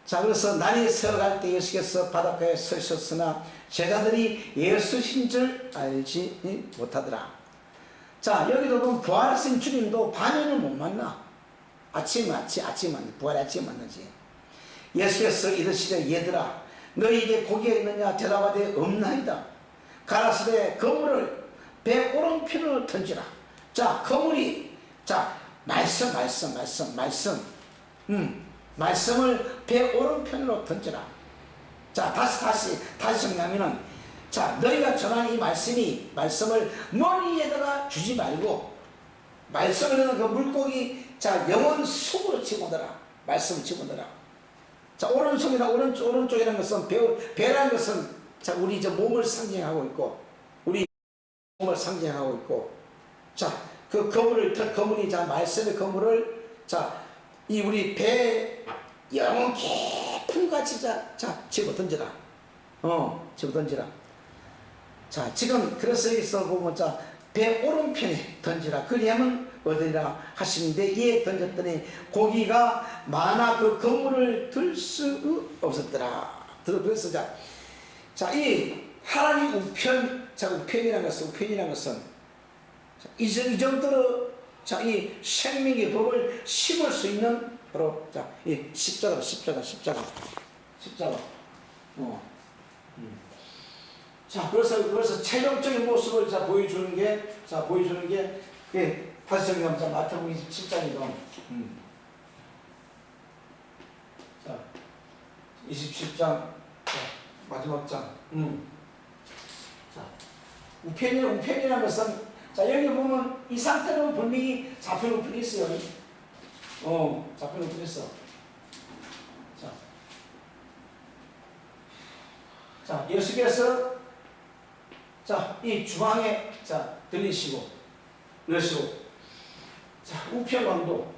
그래서 날이 새어갈 때 예수께서 바닷가에 서셨으나 제자들이 예수신 줄 알지 못하더라. 여기도 보면 부활하신 주님도 밤에는 못 만나. 아침 만나. 부활 아침에 만나지. 예수께서 이르시되 얘들아 너희에게 고기가 있느냐 대답하되 없나이다. 가라사대 그물을 배 오른편으로 던지라. 그물이 말씀을 배 오른편으로 던지라. 다시 정리하면은 너희가 전하는 이 말씀을 머리에다가 주지 말고 말씀을 그 물고기 영혼 속으로 집어넣어라. 말씀을 집어넣어라. 오른손이나 오른쪽이라는 것은 배라는 것은 우리 몸을 상징하고 있고 그 거물이 말씀의 거물을 이 우리 배 영혼 깊은 같이 집어 던지라. 집어 던지라. 지금 그래서 여기서 보면 배 오른편에 던지라. 그리하면 어디라 하시는데 이에 던졌더니 고기가 많아 그 그물을 들 수 없었더라. 그래서 이 하나님 우편이라는 것은 이 정도로 이 생명의 법을 심을 수 있는 바로 이 십자가. 자, 그래서 최종적인 모습을 자 보여주는 게, 예, 다시 정리하면 마태복음 27장이죠. 자, 27장, 자, 마지막 장. 자, 우편이라는 것은, 자, 여기 보면 이 상태로 분명히 잡혀놓고 있어요. 잡혀놓고 있어. 자, 예수께서, 자, 이 중앙에, 자, 들리시고, 자, 우편강도.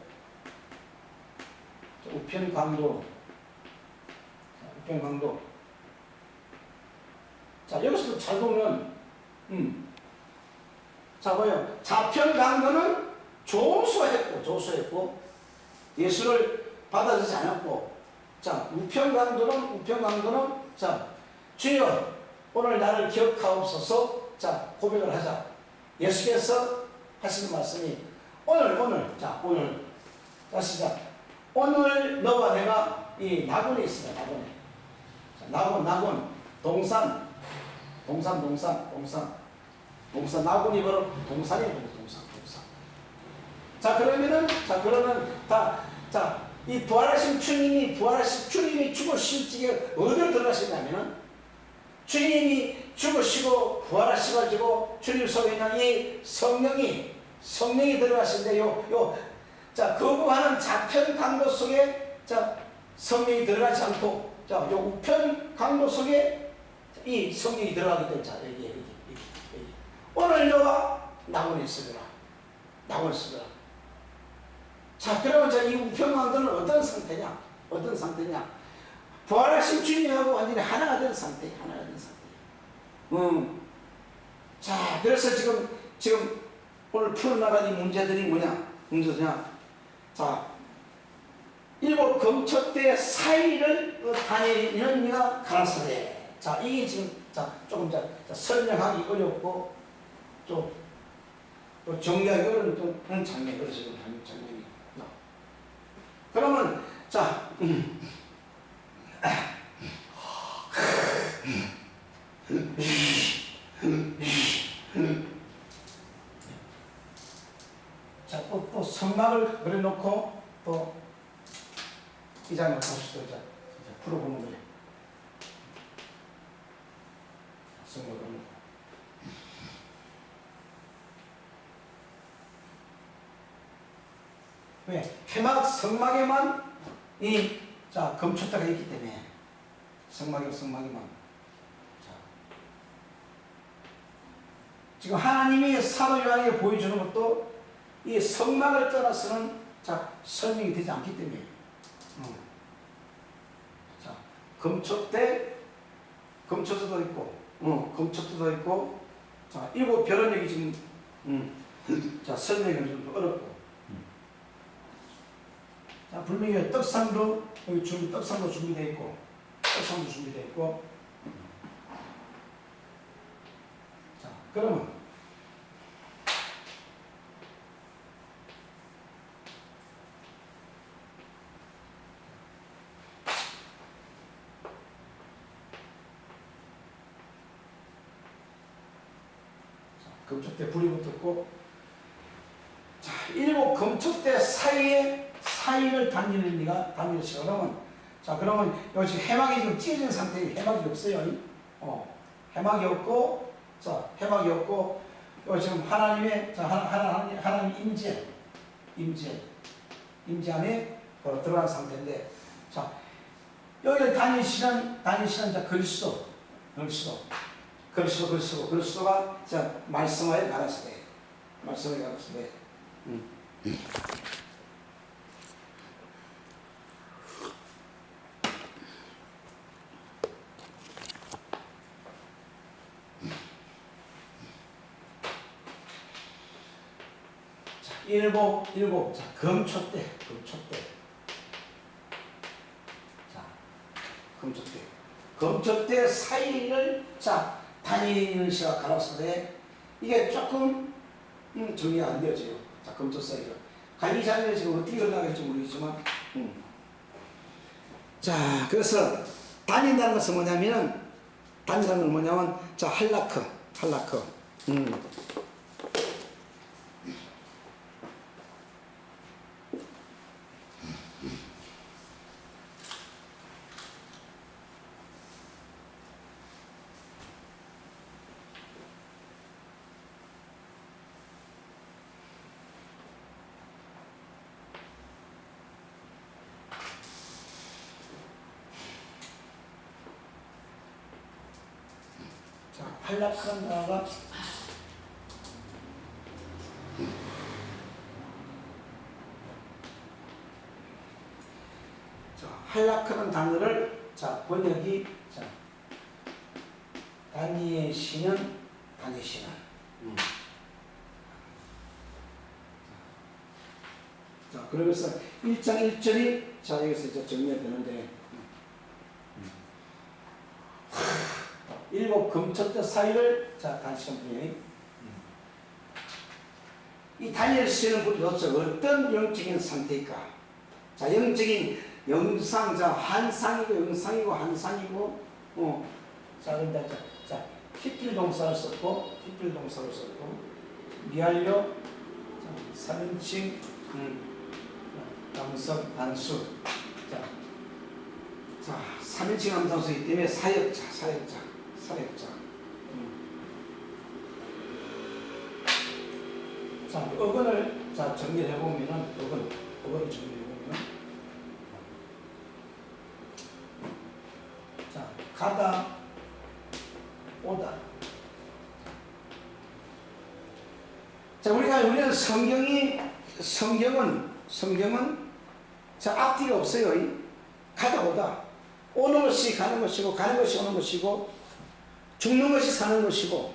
자, 여기서도 잘 보면, 자, 뭐요? 좌편강도는 조수했고, 예수를 받아들이지 않았고, 자, 우편강도는, 자, 주여, 오늘 나를 기억하옵소서, 자, 고백을 하자. 예수께서 하시는 말씀이, 오늘, 자, 시작. 오늘 너와 내가 이 낙원에 있습니다, 낙원에. 자, 낙원, 동산, 낙원이 바로 동산이에요, 동산. 자, 그러면 이 부활하신 주님이 죽으실 적에 어디로 들어가시냐면은, 주님이 죽으시고 부활하셔가지고 주님 속에 있는 이 성령이 들어가시는데 자, 거부하는 좌편 강도 속에, 자, 성령이 들어가지 않고, 자, 요 우편 강도 속에 이 성령이 들어가게 된 자, 여기. 오늘 너와 낙원에 있으리라. 자, 그러면 이 우편 강도는 어떤 상태냐? 부활하신 주님하고 완전히 하나가 된 상태. 자, 그래서 지금 오늘 풀어나가는 이 문제들이 뭐냐? 자, 7 금초대 사이를 다니는 이가 가라사대. 자, 이게 지금, 자, 조금 설명하기 어렵고, 또 정리하기 어려운 그런 장면이. 그러면, 자, 자, 또 성막을 그려놓고 또 이 장면 다시 또 풀어보는 거예요. 성막을 그려놓고. 왜? 성막에만 금초대가 있기 때문에 성막에만. 자, 지금 하나님이 사도 요한에게 보여주는 것도 이 성막을 떠나서는 설명이 되지 않기 때문에. 자, 금초대도 있고, 자, 7 별은 여기 지금, 자, 설명이 좀 어렵고. 자, 분명히 떡상도 준비되어 있고, 자, 그러면, 금초대 불이 붙었고, 자, 7 금초대 사이를 다니는 이가 다니시오. 그러면 여기 지금 해막이 좀 찢어진 상태에 해막이 없어요. 해막이 없고, 여기 지금 하나님의, 하나님 임재 안에 들어간 상태인데, 자, 여기를 다니시는 그리스도가 말씀하여 가라사대. 일곱, 자, 금초대. 자, 금초대 사이를, 자, 다니는 시가 가라사대. 이게 조금, 정리가 안 되어져요. 자, 금초 사이가. 관리 자료에 지금 어떻게 흘러갈지 모르겠지만, 자, 그래서 다닌다는 것은 뭐냐면은, 단이라는 건 뭐냐면 자 할라크. 자, 한락한 단어가 자, 한락하는 단어를 자, 번역이 자, 다니의 시는 다니 시는 자, 그러면서 1장 1절이 자, 여기서 이제 정리가 되는데 일곱 금초대 사이를 자 다시 한번 이 다니엘 시는 도대체 어떤 영적인 상태일까? 자 영적인 영상 자 한상이고 영상이고 한상이고 자 근데 자 히필 동사를 썼고 히필 동사를 썼고 미알려 자 3인칭 남성 단수 자 3인칭 함상수이기 때문에 사역자 자, 어근을 자 정리해 보면은 어근을 정리해 보면 자 가다 오다 자 우리는 성경은 자 앞뒤가 없어요. 가다 오다 오는 것이 가는 것이고 가는 것이 오는 것이고 죽는 것이 사는 것이고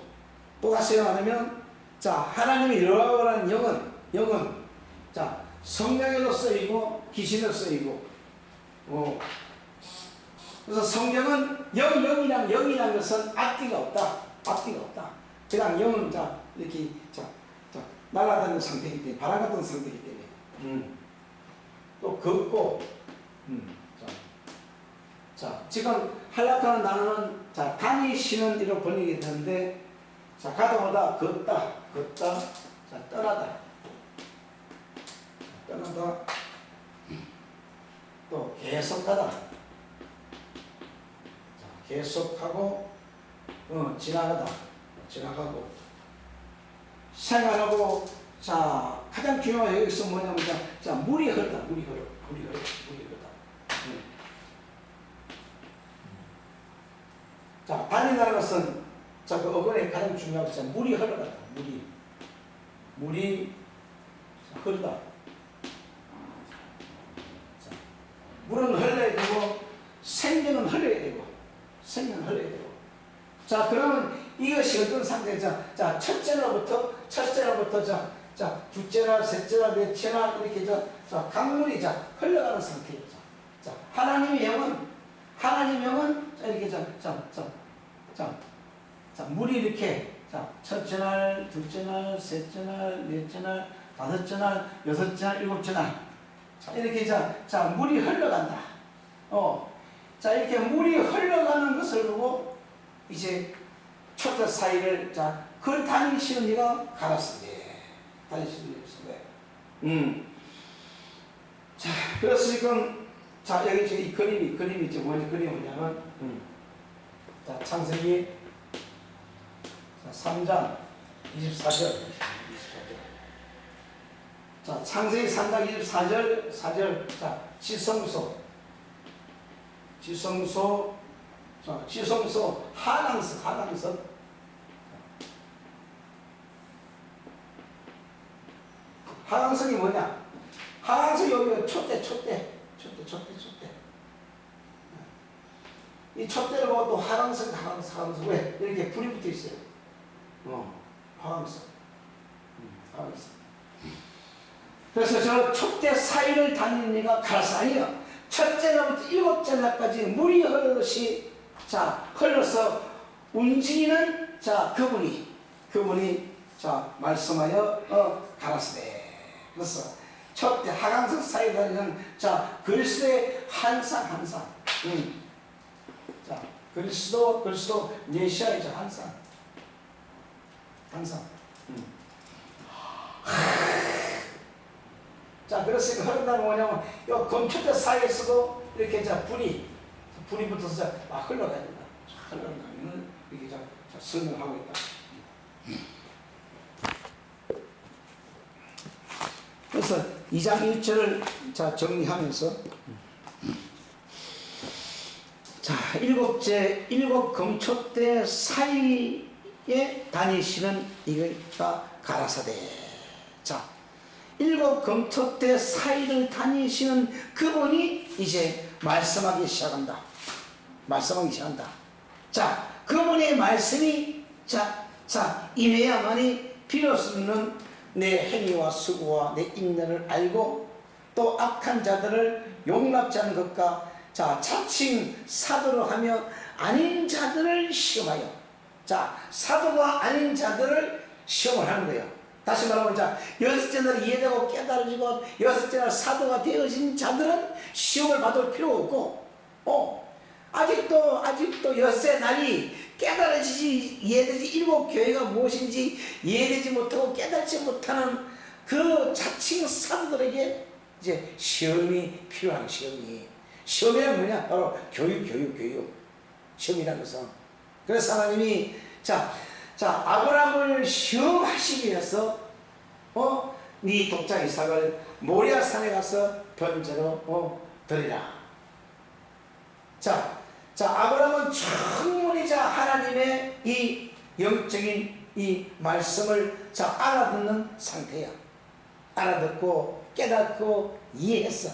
또 다시 말하면 자 하나님이 이러한 영은 자 성령에도 쓰이고 귀신에도 쓰이고 그래서 성경은 영이란 것은 앞뒤가 없다. 그냥 영은 자 이렇게 자 날아다니는 상태이기 때문에 바람 같은 상태이기 때문에 또 걷고 자 지금 한락하는 단어는 자 다니시는 이로 번역이 되는데 자 가다 오다 걷다 자 떠나다 또 계속하다 자 계속하고 지나가고 생활하고 자 가장 중요한 여기서 뭐냐면 자 물이 흐르다 자, 반이라는 것은 자, 그 어근에 가장 중요한 것은 물이 흘러간다. 물이 흐르다. 자, 물은 흘러야 되고 생명은 흘러야 되고 자, 그러면 이것이 어떤 상태죠? 자, 첫째로부터 자, 둘째나 셋째나 넷째나 이렇게 자, 강물이 자 흘러가는 상태죠. 자, 하나님의 영은 자, 이렇게 자, 물이 이렇게 자, 첫째 날, 둘째 날, 셋째 날, 넷째 날, 다섯째 날, 여섯째 날, 일곱째 날. 자, 이렇게 자, 물이 흘러간다. 자, 이렇게 물이 흘러가는 것을 보고 이제 초대 사이를 자, 그걸 다니시는 이가 가랐으니. 자, 그래서 지금 자, 여기 지금 이 그림이 지금 뭐냐면, 자, 창세기 3장 24절. 자, 창세기 3장 24절, 자, 지성소, 하강석. 하강석이 뭐냐? 하강석이 여기 촛대. 이 촛대를 보고 또 하강석 왜 이렇게 불이 붙어 있어요? 하강석. 그래서 저 촛대 사이를 다니는 이가 가라사 아니요. 첫째 날부터 일곱째 날까지 물이 흐르듯이 자 흘러서 움직이는 자 그분이 자 말씀하여 가라사대. 그래서 촛대 하강석 사이에 다니는 자 글쎄 한상. 자 그리스도 메시아이죠. 항상. 자, 그래서 흐른다는 뭐냐면 요 검초대 사이에서도 이렇게 불이 붙어서 막 흘러가야 된다. 흘러가면 이렇게 설명하고 있다. 그래서 2장 1절을 정리하면서 일곱 검초대 사이에 다니시는 이가 가라사대. 일곱 검초대 사이를 다니시는 그분이 이제 말씀하기 시작한다. 그분의 말씀이 임해야만이 비로소는 내 행위와 수고와 내 인내를 알고 또 악한 자들을 용납지 않는 것과 자칭 사도로 하며 아닌 자들을 시험하여 사도가 아닌 자들을 시험을 하는 거예요. 다시 말하면 여섯째 날 이해되고 깨달아지고 여섯째 날 사도가 되어진 자들은 시험을 받을 필요 없고 아직도 여섯째 날이 깨달아지지 이해되지 일곱 교회가 무엇인지 이해되지 못하고 깨달지 못하는 그 자칭 사도들에게 이제 시험이 필요한 시험이란 뭐냐? 바로 교육. 시험이라는 것은. 그래서 하나님이 아브라함을 시험하시기 위해서 네 독자 이삭을 모리아 산에 가서 번제로 드리라. 아브라함은 충분히 하나님의 이 영적인 이 말씀을 알아듣는 상태야. 알아듣고 깨닫고 이해해서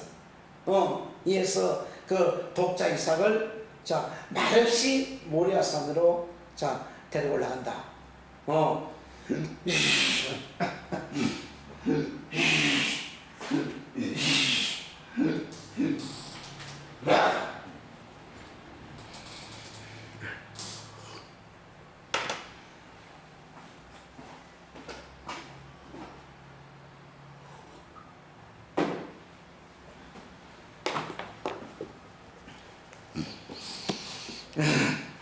그 독자 이삭을 말없이 모리아산으로 데리고 올라간다.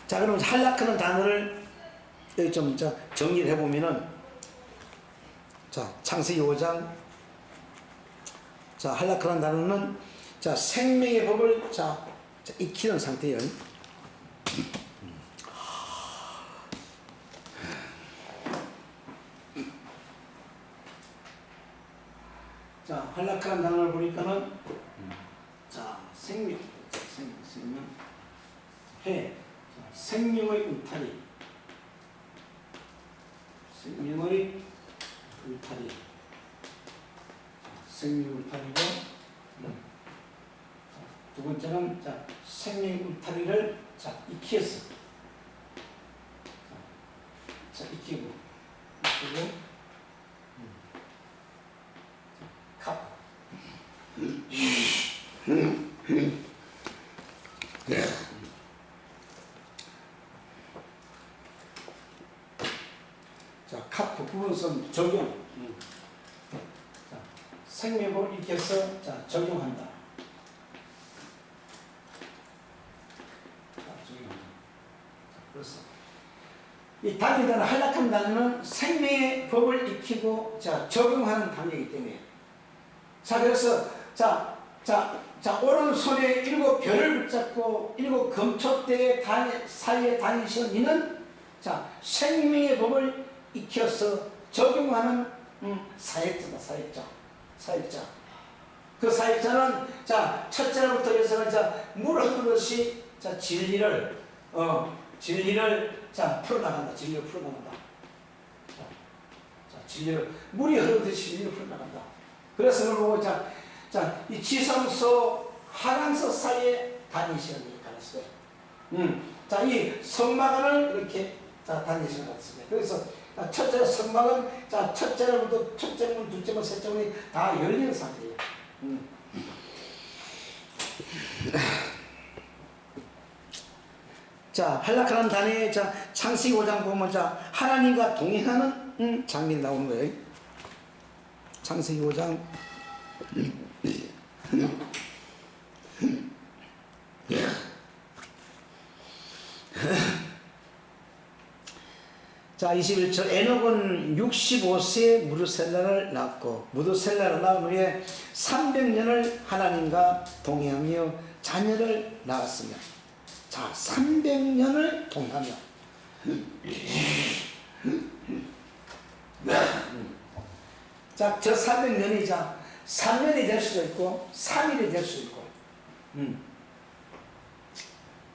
그럼 한락하는 단어를 여기 좀 정리를 해보면은 창세기 5장 한락하는 단어는 생명의 법을 익히는 상태예요. 한락하는 단어를 보니까는 생명 해 생명의 울타리 생명의 울타리고 두 번째는 생명의 울타리를 익혀서 익히고 갑 각 부분선 적용. 생명을 익혀서 적용한다. 그래서 이 단위단은 한락한 단위는 생명의 법을 익히고 적용하는 단위이기 때문에 그래서 오른손에 일곱 별을 붙잡고 일곱 검초대 사이에 다니시는 이는 생명의 법을 익혀서 적용하는 사역자. 그 사역자는 첫째부터 해서는 물 흐르듯이 진리를 풀어나간다. 물이 흐르듯이 진리를 풀어나간다. 그래서 그걸 보고 이 지성소 하강서 사이에 다니시는 일을 가르쳤어요. 이 성막을 이렇게 다니시는 것 같습니다. 그래서 첫째 성막은 첫째로부터 첫째 문, 둘째 문, 셋째 문이 다 열리는 상태예요. 한락하는 단에 창세기 5장 보면 하나님과 동행하는 장면이 나오는 거예요. 창세기 5장 자, 21절. 에녹은 65세에 무드셀라를 낳았고 무드셀라를 낳은 후에 300년을 하나님과 동행하며 자녀를 낳았으며. 자, 300년을 동행하며. 자, 저 300년이 3년이 될 수도 있고 3일이 될 수도 있고.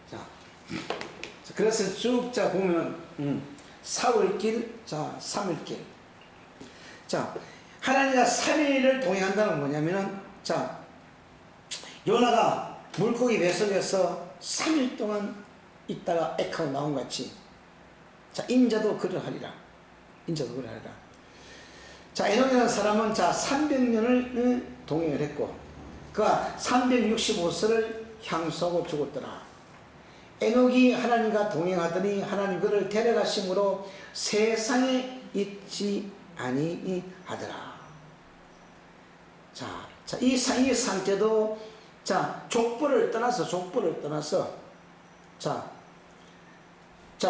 자, 그래서 쭉 보면 사흘길, 3일길. 자, 하나님과 3일을 동행한다는 건 뭐냐면은, 자, 요나가 물고기 뱃속에서 3일 동안 있다가 액하고 나온 같이, 자, 인자도 그러하리라. 인자도 그러하리라. 자, 에녹이라는 사람은 300년을 동행을 했고, 그가 365세를 향수하고 죽었더라. 에녹이 하나님과 동행하더니 하나님 그를 데려가심으로 세상에 있지 아니하더라. 자, 이 상태도 족보를 떠나서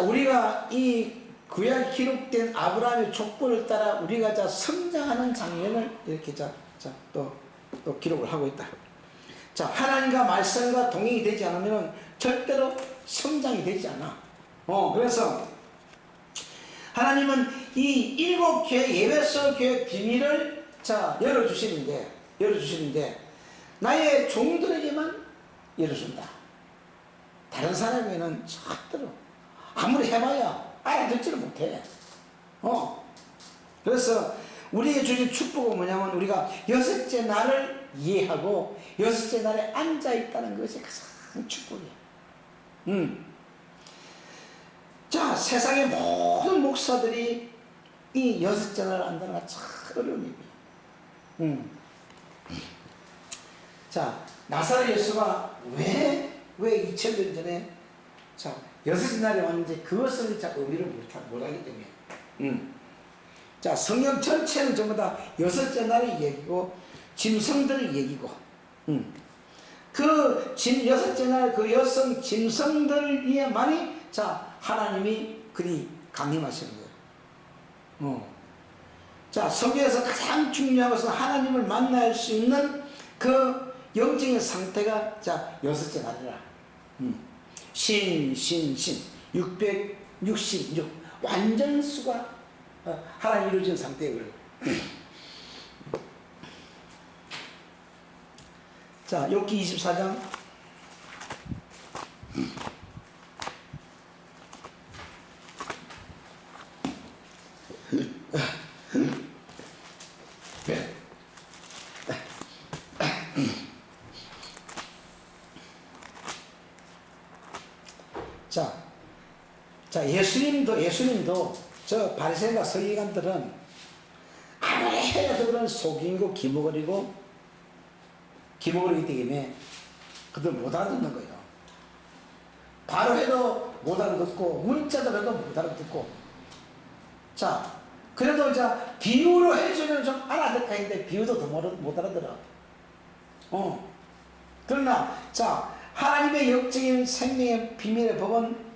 우리가 이 구약 기록된 아브라함의 족보를 따라 우리가 성장하는 장면을 이렇게 또 기록을 하고 있다. 자, 하나님과 말씀과 동행이 되지 않으면 절대로 성장이 되지 않아. 그래서 하나님은 이 7교회 에베소 교회 비밀을 열어주시는데 나의 종들에게만 열어준다. 다른 사람에게는 절대로 아무리 해봐야 알아듣지를 못해. 그래서 우리에게 주신 축복은 뭐냐면 우리가 6째 날을 이해하고 6째 날에 앉아있다는 것이 가장 축복이야. 자, 세상의 모든 목사들이 이 6째 날을 안다는 건 참 어려운 일이야. 자, 나사렛 예수가 왜 2000년 전에 6째 날에 왔는지 그것을 의미를 못하기 때문에. 자, 성경 전체는 전부 다 6째 날을 얘기고 짐승들을 얘기고 그 6째 날 그 여성 짐승들 위에만이 하나님이 그리 강림하시는 거예요. 자, 성경에서 가장 중요한 것은 하나님을 만날 수 있는 그 영적인 상태가 6째 날이라. 신 666 완전수가 하나님 이루어진 상태예요. 자, 욥기 24장. 자, 예수님도 저 바리새인과 서기관들은 아무리 해도 그런 속이고 기모거리기 때문에 그들 못 알아듣는 거예요. 바로 해도 못 알아듣고 문자도 해도 못 알아듣고. 자, 그래도 비유로 해주면 좀 알아듣까 했는데 비유도 더 못 알아들어. 그러나 하나님의 영적인 생명의 비밀의 법은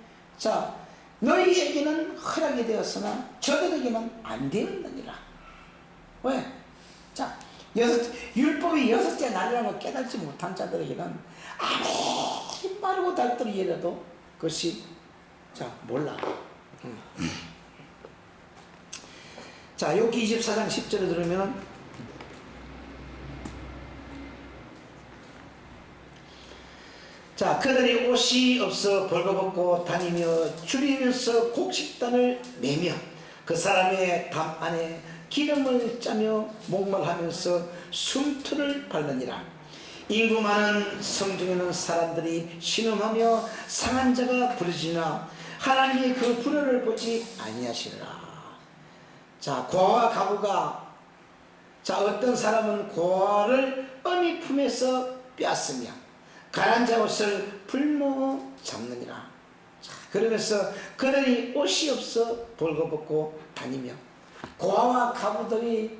너희에게는 허락이 되었으나 저들에게는 안 되었느니라. 왜? 율법이 6째 날이라는 걸 깨닫지 못한 자들에게는 아무리 빠르고 닳도록 이래도 그것이 몰라. 자, 욥기 24장 10절에 들으면 그들이 옷이 없어 벌거벗고 다니며 줄이면서 곡식단을 매며 그 사람의 담 안에 기름을 짜며 목말하면서 숨투를 밟느니라. 인구 많은 성중에는 사람들이 신음하며 상한 자가 부르짖으나 하나님이 그 불효를 보지 아니하시리라. 고아와 가부가 어떤 사람은 고아를 어미 품에서 빼앗으며 가난 자 옷을 불모 잡느니라. 그러면서 그들이 옷이 없어 벌거벗고 다니며 고아와 가부들이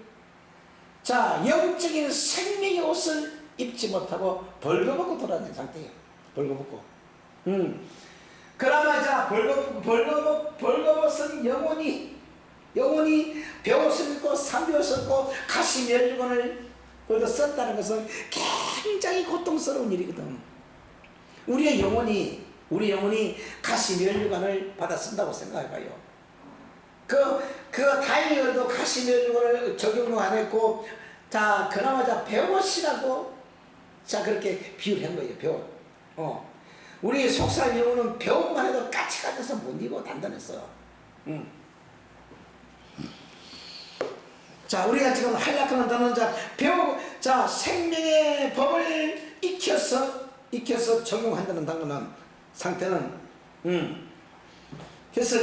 영적인 생명의 옷을 입지 못하고 벌거벗고 돌아다니는 상태예요. 벌거벗고. 그나마 벌거벗은 영혼이 영혼이 베옷을 입고 삼비옷을 입고 가시 멸류관을 얻어 썼다는 것은 굉장히 고통스러운 일이거든. 우리 영혼이 가시 멸류관을 받아 쓴다고 생각해봐요. 다행히 그래도 가시 멸류관을 적용도 안 했고, 자, 그나마 베옷이라고, 자, 그렇게 비유를 한 거예요, 베옷. 우리 속살 영혼은 베옷만 해도 까치까치해서 못 입어, 단단했어. 자, 우리가 지금 하려고 하는 자, 생명의 법을 익혀서 적용한다는 단어는 상태는, 그래서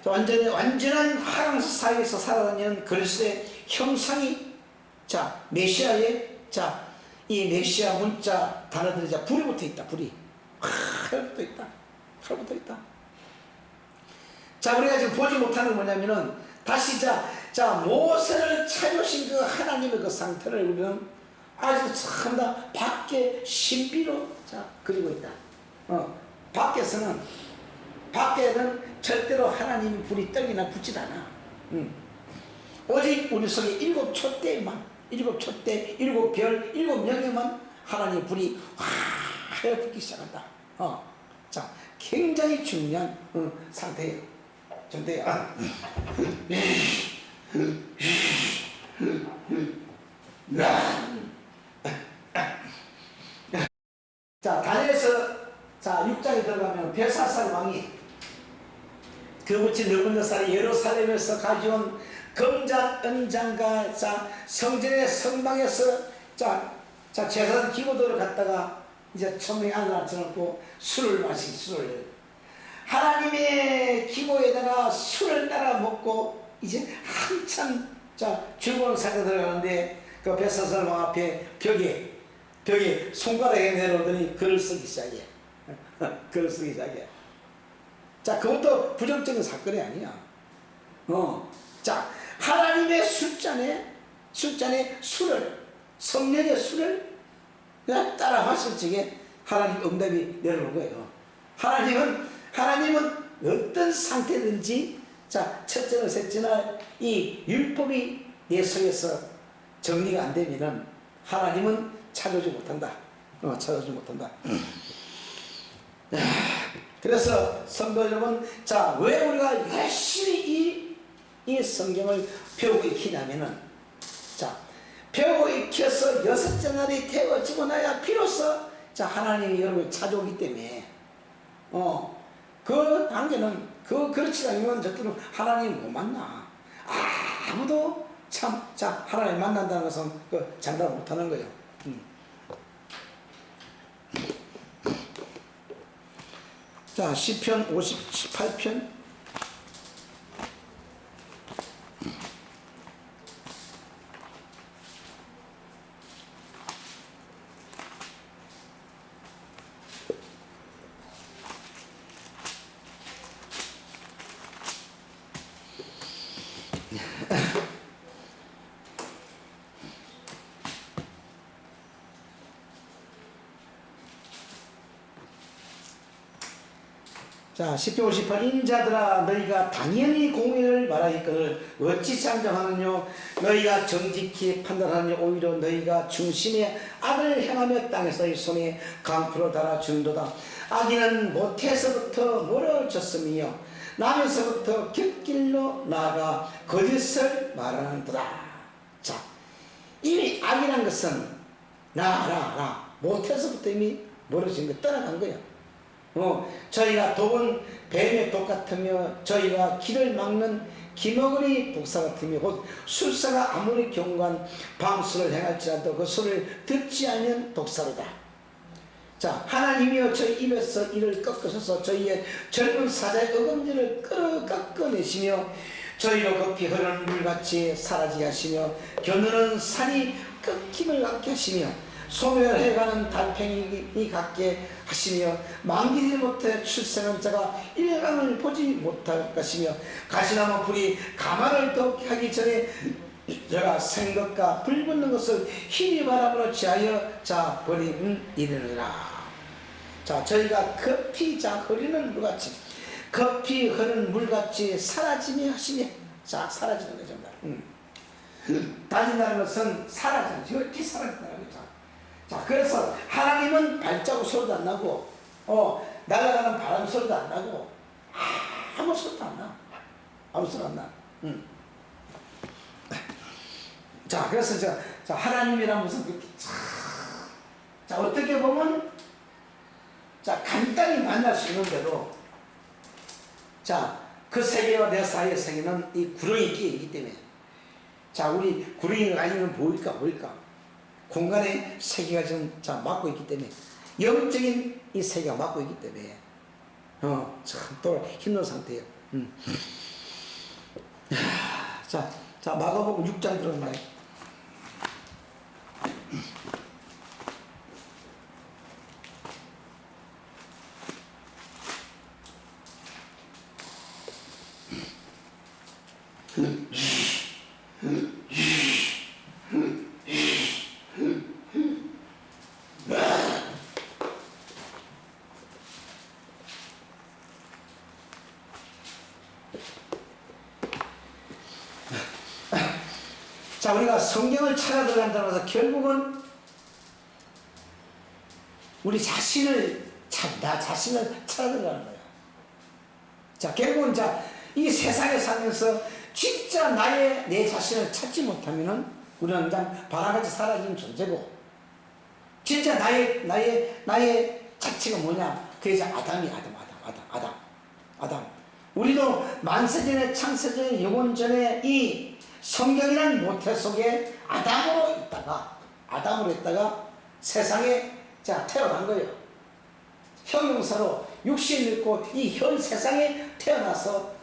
완전한 하강 사이에서 살아다니는 그리스도의 형상이, 자, 메시아의, 자, 이 메시아 문자 단어들이 불이 붙어 있다, 불이. 칼부터 있다. 칼부터 있다. 자, 우리가 지금 보지 못하는 건 뭐냐면은, 다시 모세를 찾으신 그 하나님의 그 상태를 우리는 아주 참 다 밖에 신비로 그리고 있다. 밖에는 절대로 하나님의 불이 떨기나 붙지 않아. 오직 우리 속에 일곱 촛대, 일곱 별, 일곱 명에만 하나님의 불이 화해 붙기 시작한다. 자, 굉장히 중요한 상태예요. 정대야. 자, 다니엘서 6장에 들어가면 벨사살 왕이 그 붙인 느부갓네살이 예루살렘에서 가져온 금잔, 은잔과 성전의 성방에서 제사장 기고도를 갖다가 이제 천명의 안을 앉혀놓고 술을 하나님의 기고에다가 술을 따라 먹고 이제 한참 즐거운 상태에 들어가는데 그 벨사살 왕 앞에 벽에 손가락에 내려오더니 글을 쓰기 시작해. 글을 쓰기 시작해. 자, 그것도 부정적인 사건이 아니야. 자, 하나님의 술잔에 성령의 술을 그냥 따라 마실 적에 하나님 응답이 내려오는 거예요. 하나님은 어떤 상태든지, 자, 첫째나 셋째나 이 율법이 내 속에서 정리가 안 되면은 하나님은 찾아오지 못한다. 찾아오지 못한다. 그래서 성도 여러분, 자, 왜 우리가 열심히 이 성경을 배우고 익히냐면은, 자, 배우고 익혀서 여섯째 날이 태워지고 나야 비로소 하나님이 여러분을 찾아오기 때문에, 그 단계는 그렇지 않으면 절대로 하나님 못 만나. 아무도 하나님 만난다는 것은 장담 못하는 거예요. 자, 시편 58편. 자, 10편 58. 인자들아, 너희가 당연히 공의를 말하기를 어찌 잠잠하느뇨. 너희가 정직히 판단하느뇨. 오히려 너희가 중심에 악을 행하며 땅에서의 손에 강포로 달아준도다. 악인은 모태에서부터 멀어졌으며 나면서부터 곁길로 나아가 거짓을 말하는도다. 자, 이미 악이란 것은 모태에서부터 이미 멀어진 거 떠나간 거예요. 저희가 독은 뱀의 독 같으며 저희가 길을 막는 기머거리 독사 같으며 곧 술사가 아무리 경고한 방수를 행할지라도 그 소리를 듣지 않는 독사로다. 자, 하나님이여 저희 입에서 이를 꺾으셔서 저희의 젊은 사자의 어금니를 꺾어내시며 저희로 급히 흐르는 물같이 사라지게 하시며 겨누는 산이 끊김을 갖게 하시며 소멸해가는 달팽이 같게 하시며 만기지 못해 출생한 자가 일광을 보지 못할 것이며 가시나무 불이 가마를 더욱 하기 전에 저가 생것과 불 붙는 것을 힘이 바람으로 취하여 버리는 이르느라. 자, 저희가 급히 흐르는 물같이 사라지며 하시며 싹 사라지는 거죠. 다진다는 것은 사라지는 거죠. 이렇게 사라진다는 거죠. 자, 그래서 하나님은 발자국 소리도 안 나고, 날아가는 바람 소리도 안 나고, 아무 소리도 안 나. 아무 소리도 안 나. 자, 그래서 자, 하나님이란 것은 그렇게 자, 어떻게 보면, 자, 간단히 만날 수 있는데도, 자, 그 세계와 내 사이의 세계는 이 구렁이 끼어 있기 때문에, 자, 우리 구렁이가 아니면 보일까? 공간의 세계가 지금 자, 막고 있기 때문에, 영적인 이 세계가 막고 있기 때문에, 참 또 힘든 상태예요. 자, 마가복음 6장 들어갑니다. 자, 우리가 성경을 찾아 들어간다고 해서 결국은 우리 자신을 나 자신을 찾아 들어가는 거예요. 자, 결국은 이 세상에 살면서 진짜 내 자신을 찾지 못하면은 우리는 그냥 바람같이 사라지는 존재고, 진짜 나의 자체가 뭐냐? 그게 이제 아담이 아담. 우리도 만세전에 창세전에 영원전에 이 성경이라는 모태 속에 아담으로 있다가 세상에 태어난 거예요. 형용사로 육신 입고 이 현 세상에 태어나서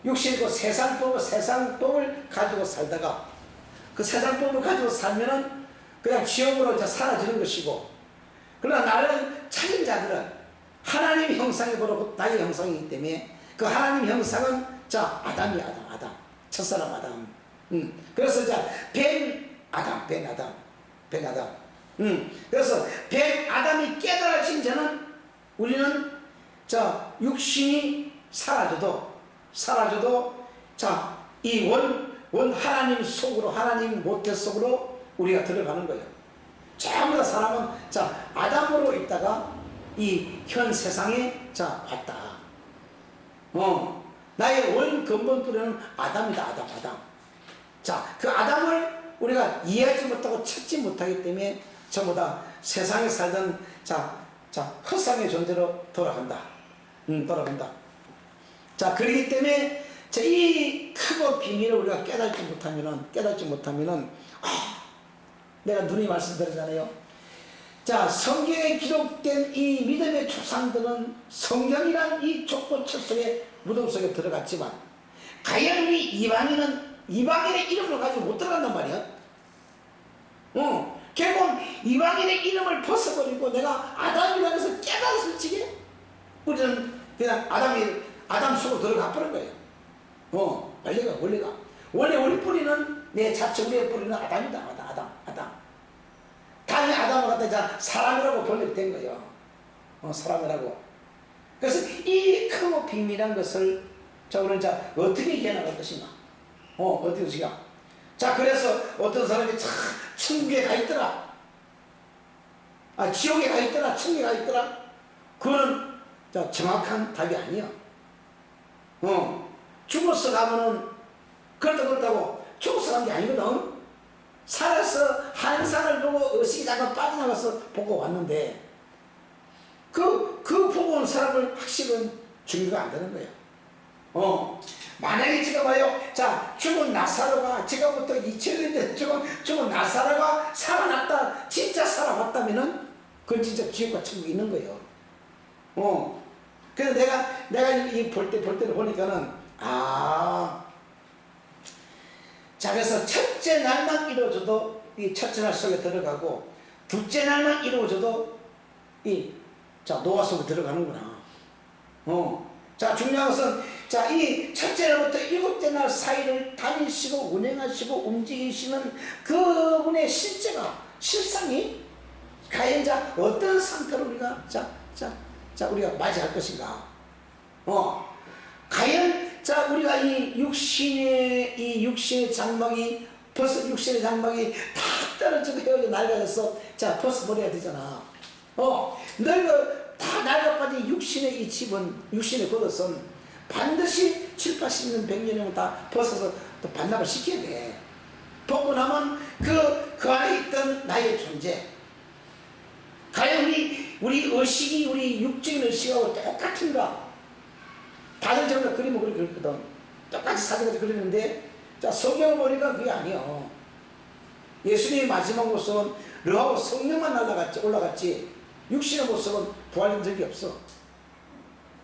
육신 입고 세상법을 가지고 살다가 그 세상법을 가지고 살면은 그냥 지옥으로 사라지는 것이고, 그러나 나를 찾은 자들은 하나님 형상이 바로 나의 형상이기 때문에 그 하나님 형상은 아담. 첫사람 아담. 그래서 벤 아담. 그래서 벤 아담이 깨달아진 자는 우리는 육신이 사라져도 이 원 하나님 속으로, 하나님 모태 속으로 우리가 들어가는 거예요. 전부 다 사람은 아담으로 있다가 이 현 세상에 왔다. 나의 원 근본 뿌리는 아담이다. 그 아담을 우리가 이해하지 못하고 찾지 못하기 때문에 전부 다 세상에 살던 헛상의 존재로 돌아간다. 자, 그렇기 때문에 이 크고 비밀을 우리가 깨닫지 못하면은 내가 누누이 말씀드리잖아요. 자, 성경에 기록된 이 믿음의 조상들은 성경이란 이 족보책 속에 무덤 속에 들어갔지만, 과연 우리 이방인의 이름을 가지고 못 들어간단 말이야. 결국 이방인의 이름을 벗어버리고 내가 아담이라고 해서 깨달았을 적에 우리는 그냥 아담 속으로 들어가 버린 거예요. 원래 우리 뿌리는, 내 자체 우리의 뿌리는 아담이다. 아담. 다음에 아담을 갖다 사람이라고 번역된 거예요. 사람이라고. 그래서 이 크고 비밀한 것을 우리는 어떻게 이해나갈 것인가? 어떻게 것인가? 그래서 어떤 사람이 천국에 가 있더라. 지옥에 가 있더라. 천국에 가 있더라. 그거는 정확한 답이 아니야. 죽어서 가면은 그렇다고 죽어서 간 게 아니거든. 살아서 한산을 보고 의식이 잠깐 빠져나가서 보고 왔는데 그 보고 온 사람을 확실은 중요가 안 되는 거예요. 만약에 지금 봐요. 죽은 나사로가 지금부터 2000년 전 죽은 나사로가 살아났다, 진짜 살아왔다면은 그건 진짜 지옥과 천국이 있는 거예요. 그래서 내가 이 볼 때를 보니까는 그래서 첫째 날만 이루어져도 이 첫째 날 속에 들어가고, 둘째 날만 이루어져도 이 노아 속에 들어가는구나. 중요한 것은 이 첫째 날부터 일곱째 날 사이를 다니시고 운행하시고 움직이시는 그분의 실상이 과연 어떤 상태로 우리가 우리가 맞이할 것인가. 과연 자, 우리가 이 육신의 장막이 벌써 육신의 장막이 다 떨어지고 헤어져 낡아져서 자 벗어버려야 되잖아. 늙어 다 낡아빠진 육신의 이 집은 육신의 겉옷은 반드시 7, 80년, 100년이면 다 벗어서 또 반납을 시켜야 돼. 벗고 나면 그 안에 있던 나의 존재, 과연 우리 의식이 우리 육적인 의식하고 똑같은가? 다들 저희가 그림을 그렇게 그렸거든. 똑같이 사진을 그리는데 자, 성경을 보니까 그게 아니요. 예수님의 마지막 모습은 너하고 성령만 올라갔지 육신의 모습은 부활된 적이 없어.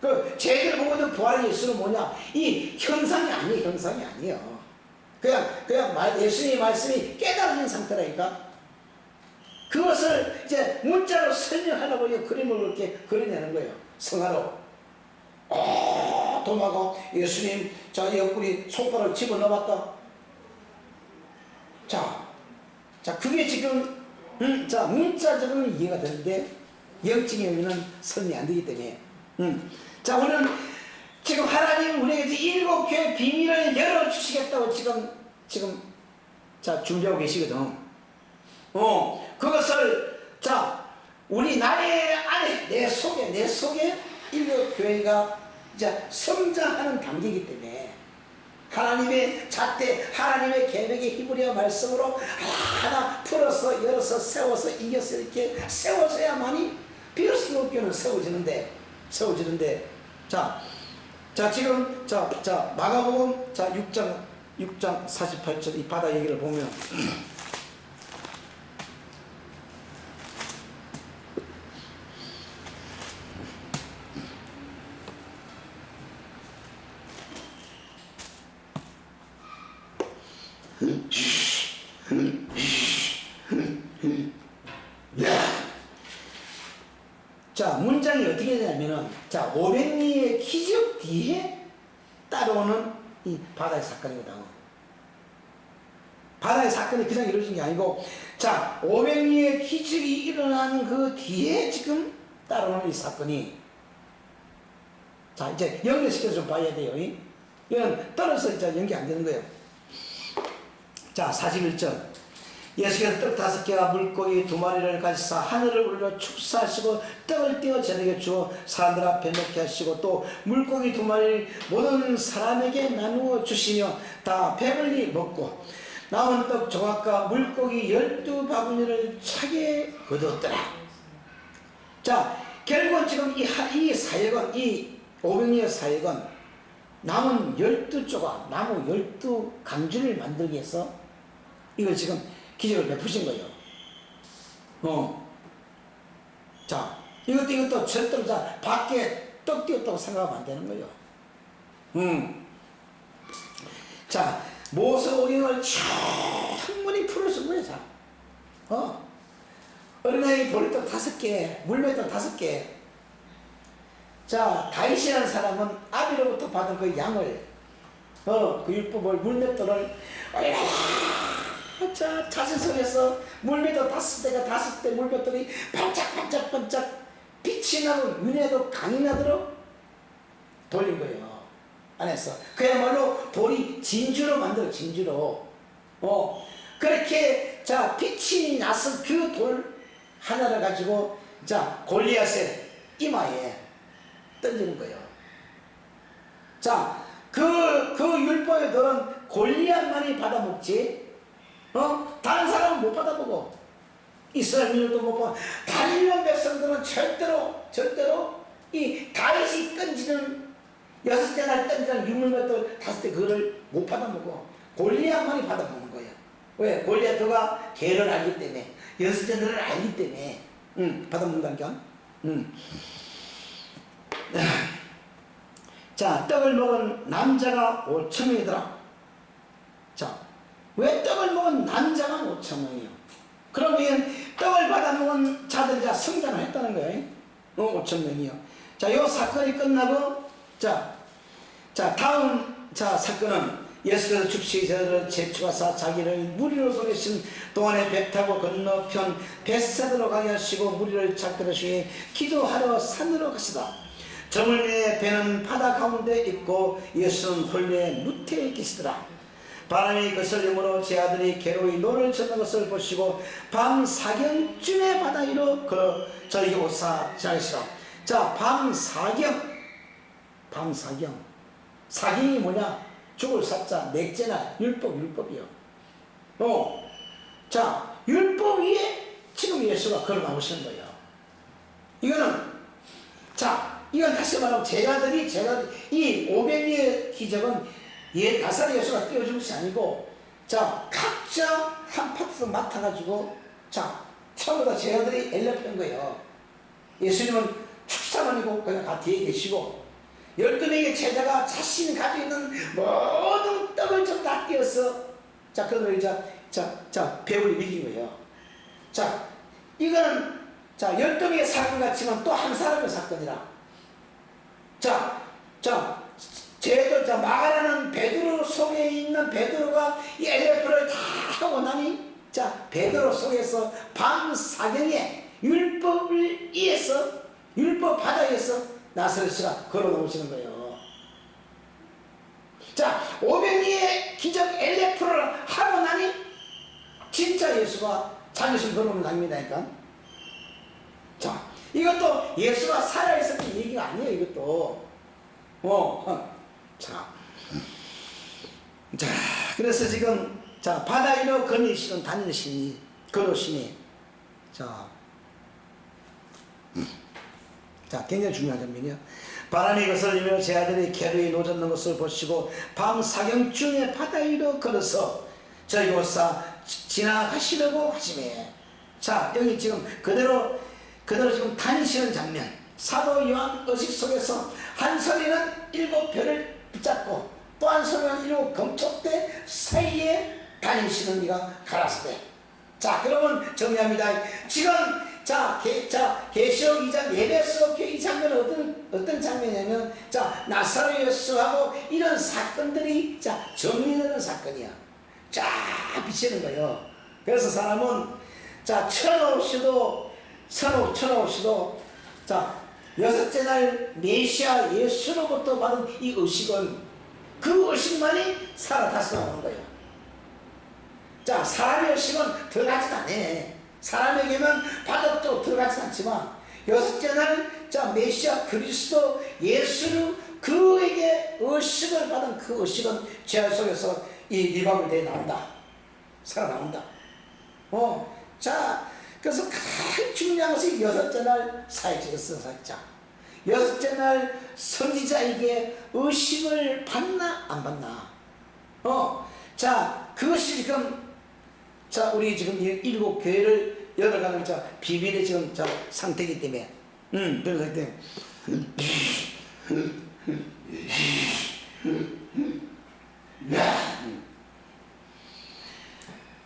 그 쟤들 보고는 부활의 예수는 뭐냐? 이 형상이 아니에요. 형상이 아니에요. 그냥 예수님의 말씀이 깨달은 상태라니까. 그것을 이제 문자로 설명하려고 그림을 이렇게 그려내는 거예요. 성화로. 도마가 예수님 자 옆구리 손가락을 집어넣었다. 자 그게 지금 자 문자적으로는 이해가 되는데 영적인 의미는 설명이 안 되기 때문에 자 오늘은 지금 하나님 우리에게 7교회 비밀을 열어주시겠다고 지금 자 준비하고 계시거든. 그것을 자 우리 나의 안에 내 속에 7교회가 이제 성장하는 단계이기 때문에 하나님의 잣대, 하나님의 계획의 히브리어 말씀으로 하나 풀어서 열어서 세워서 이겨서 이렇게 세워져야만이 비로소 교회는 세워지는데 자 지금 자 마가복음 자 6장 48절 이 바다 얘기를 보면 자 문장이 어떻게 되냐면은 자 500리의 기적 뒤에 따라오는 이 바다의 사건이거든. 바다의 사건이 그냥 이루어진 게 아니고 자 500리의 기적이 일어나는 그 뒤에 지금 따라오는 이 사건이 자 이제 연결시켜서 좀 봐야 돼요. 이건 떨어서 이제 연결 안 되는 거예요. 자 41절 예수께서 떡 5개와 물고기 2마리를 가지사 하늘을 울려 축사하시고 떡을 떼어 저녁에 주어 사람들 앞에 놓게 하시고 또 물고기 2마리를 모든 사람에게 나누어 주시며 다 배불리 먹고 남은 떡 조각과 물고기 12바구니를 차게 거두었더라. 자 결국은 지금 이 사역은 이 500리의 사역은 남은 12조각 나무 12강준을 만들기 위해서 이걸 지금 기적을 베푸신 거예요. 자, 이것도 절대로 자, 밖에 떡 띄었다고 생각하면 안 되는 거예요. 자, 모세오경을 충분히 풀어준 거예요, 자. 어린아이 보리떡 5개, 물매떡 5개. 자, 다윗이라는 사람은 아비로부터 받은 그 양을, 그 율법을, 물맷돌을, 자, 자신 속에서 물맷돌 5대가 5대 물맷돌이 반짝반짝반짝 빛이 나고 윤회도 강이 나도록 돌린 거예요. 안에서. 그야말로 돌이 진주로 만들어, 진주로. 그렇게, 자, 빛이 나서 그 돌 하나를 가지고, 자, 골리앗의 이마에 던지는 거예요. 자, 그 율법의 돌은 골리앗만이 받아먹지, 다른 사람은 못 받아보고, 이스라엘 민족도 못 받아. 다른 일반 백성들은 절대로 이 다윗이 던지는 6대 날 던지는 유물맷돌 5대 그거를 못 받아먹고, 골리앗만이 받아먹는 거예요. 왜? 골리앗가 개를 알기 때문에, 6대들을 알기 때문에, 받아먹는다니까. 자, 떡을 먹은 남자가 5,000명이더라. 자, 왜 떡을 먹은 남자가 5,000명이요? 그러면 떡을 받아먹은 자들이 성장을 했다는 거예요. 5,000명이요. 자, 요 사건이 끝나고, 자, 다음, 사건은 예수께서 죽시기전에 제추하사 자기를 무리로 보내신 동안에 배 타고 건너편 벳사다로 가게 하시고 무리를 작별하시니 기도하러 산으로 가시다. 저물매의 배는 바다 가운데 있고 예수는 홀레 무태에 계시더라. 바람이 그슬 힘으로 제 아들이 괴로이 노를 젓는 것을 보시고 밤 사경쯤에 바다 위로 걸어 저에게 오사 지나가시라. 자, 밤 사경. 사경이 뭐냐? 죽을 사자, 넷째나 율법이요. 자, 율법 위에 지금 예수가 걸어 나오시는 거예요. 이건 다시 말하면 제자들이 이 500리의 기적은 나사렛 예수가 띄워준 것이 아니고, 자, 각자 한 파트 맡아가지고, 자, 처음부터 제자들이 엘리트인 거예요. 예수님은 축사만이고 그냥 다 뒤에 계시고, 12명의 제자가 자신이 가지고 있는 모든 떡을 좀 다 띄어서, 자, 그걸 배우를 이긴 거예요. 자, 이거는, 자, 12명의 사건 같지만 또 한 사람의 사건이라. 마가라는 베드로 속에 있는 베드로가 이 엘리야프를 다 하고 나니, 자, 베드로 속에서 밤 사경에 율법을 위해서, 율법 바다에서 나사렛이가 걸어 놓으시는 거예요. 자, 500리의 기적 엘리야프를 하고 나니, 진짜 예수가 자존심 걸어오는 장면이니까. 자, 이것도 예수가 살아있었던 얘기가 아니에요, 이것도. 자, 그래서 지금, 자, 바다 위로 거니시는 다니시니, 걸으시니, 자, 굉장히 중요한 장면이요. 바람이 거슬리며 제 아들이 괴로이 노젓는 것을 보시고 밤 사경쯤에 바다 위로 걸어서 저희 곳사 지나가시려고 하시매. 자, 여기 지금 그대로 지금 다니시는 장면. 사도 요한 의식 속에서 한 소리는 7별을 붙잡고 또 한 소리는 7 검촉대 사이에 다니시는 이가 가라사대. 자, 그러면 정리합니다. 지금 계시록 2장 예배서 이 장면은 어떤 장면이냐면, 자, 나사렛 예수하고 이런 사건들이 정리되는 사건이야. 쫙 비치는 거예요. 그래서 사람은 천없이도 여섯째 날 메시아 예수로부터 받은 이 의식은, 그 의식만이 살아 다시 나오는 거예요. 자, 사람의 의식은 들어가지도 않아. 사람에게만 받아도 들어가지 않지만, 여섯째 날 메시아 그리스도 예수를 그에게 의식을 받은 그 의식은 죄 속에서 이 리바블 대에 나온다. 살아나온다. 자, 그래서 가장 중요한 것이 여섯째 날 사역자였어. 여섯째 날 선지자에게 의식을 받나 안 받나. 자, 그것이 지금, 자, 우리 지금 7 교회를 열어가는 비밀의 지금 상태이기 때문에, 그래서 때.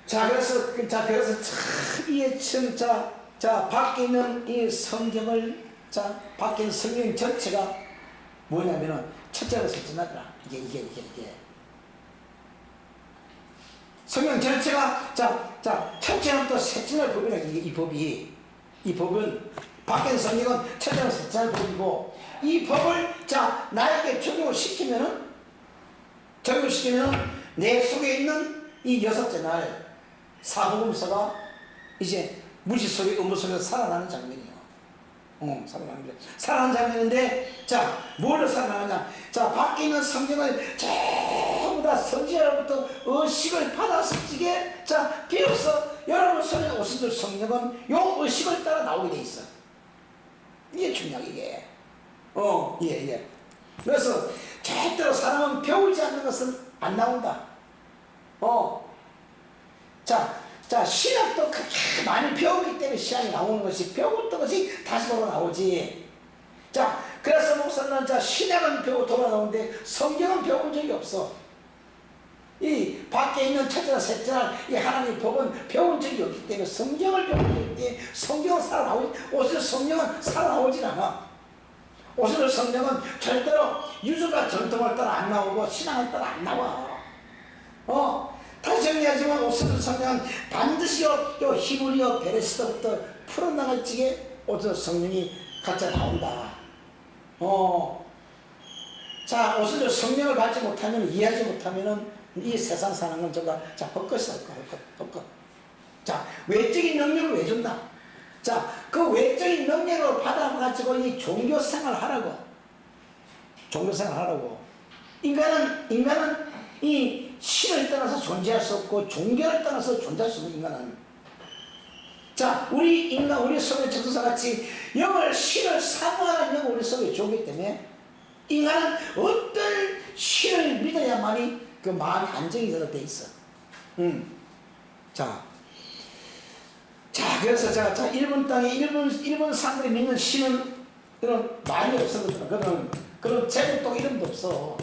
그래서 이게 지금 밖에 있는 이 성경을, 밖에 있는 성경 전체가 뭐냐면은, 첫째로 설정하더라. 이게. 성경 전체가, 첫째부터 셋째날 법이라, 이 법은, 밖에 있는 성경은 첫째로 셋째날 법이고, 이 법을, 나에게 적용을 시키면은, 내 속에 있는 이 여섯째 날, 사복음서가 이제 무지 속에 의무 속에서 살아나는 장면이에요. 살아나는 장면인데, 뭘로 살아나느냐? 밖에 있는 성경을 전부 다 선지자로부터 의식을 받았을지게, 비로소 여러분 손에 오신 성경은 요 의식을 따라 나오게 돼 있어. 이게 중요해, 이게. 예. 그래서 절대로 사람은 배우지 않는 것은 안 나온다. 신학도 그렇게 많이 배우기 때문에 신학이 나오는 것이, 배웠던 것이 다시 돌아 나오지. 그래서 목사는 신학은 배우고 돌아 나오는데 성경은 배운 적이 없어. 이 밖에 있는 첫째나 셋째나 이 하나님의 법은 배운 적이 없기 때문에, 성경을 배운 적이 없기 때문에 성경은 오늘 성경은 살아나오질 않아. 오늘 성경은 절대로 유전과 전통을 따라 안 나오고 신앙을 따라 안 나와. 다시 정리하지만 오늘 성경은 반드시 히브리어 베레스부터 풀어나갈 적에 오늘 성령이 각자 나온다. 자, 옷을 성령을 받지 못하면, 이해하지 못하면은 이 세상 사는 건 정말, 자, 헛것이다, 헛것. 자, 외적인 능력을 왜 준다? 자, 그 외적인 능력을 받아가지고 이 종교 생활을 하라고. 종교 생활을 하라고. 인간은 이 신을 떠나서 존재할 수 없고, 종교를 떠나서 존재할 수 없는 인간은. 자, 우리 속에 적수사 같이 영을, 신을 사모하는 영을 우리 속에 주기 때문에 인간은 어떤 신을 믿어야만이 그 마음이 안정이 돼 있어. 자, 그래서 자, 일본 땅에 일본 사람들이 믿는 신은 그런 말이 없거든. 그런 제국도 이름도 없어.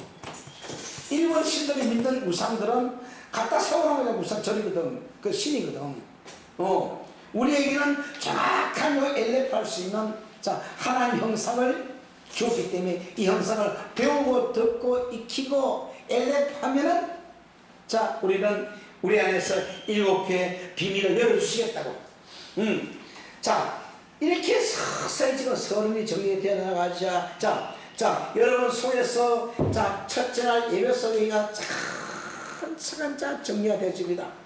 일본 신들이 믿는 우상들은 갖다 세워놓은 거야. 우상 절이거든. 그 신이거든. 우리에게는 정확한 요 엘레프할 수 있는 자, 하나님 형상을 주었기 때문에 이 형상을 배우고 듣고 익히고 엘레프하면은 자, 우리는 우리 안에서 7개의 비밀을 열어주시겠다고. 자, 이렇게 서서히 지금 서른이 정리되어 나가자. 자, 여러분 속에서 자, 첫째 날 예배 소리가 차근차근 정리가 되어집니다.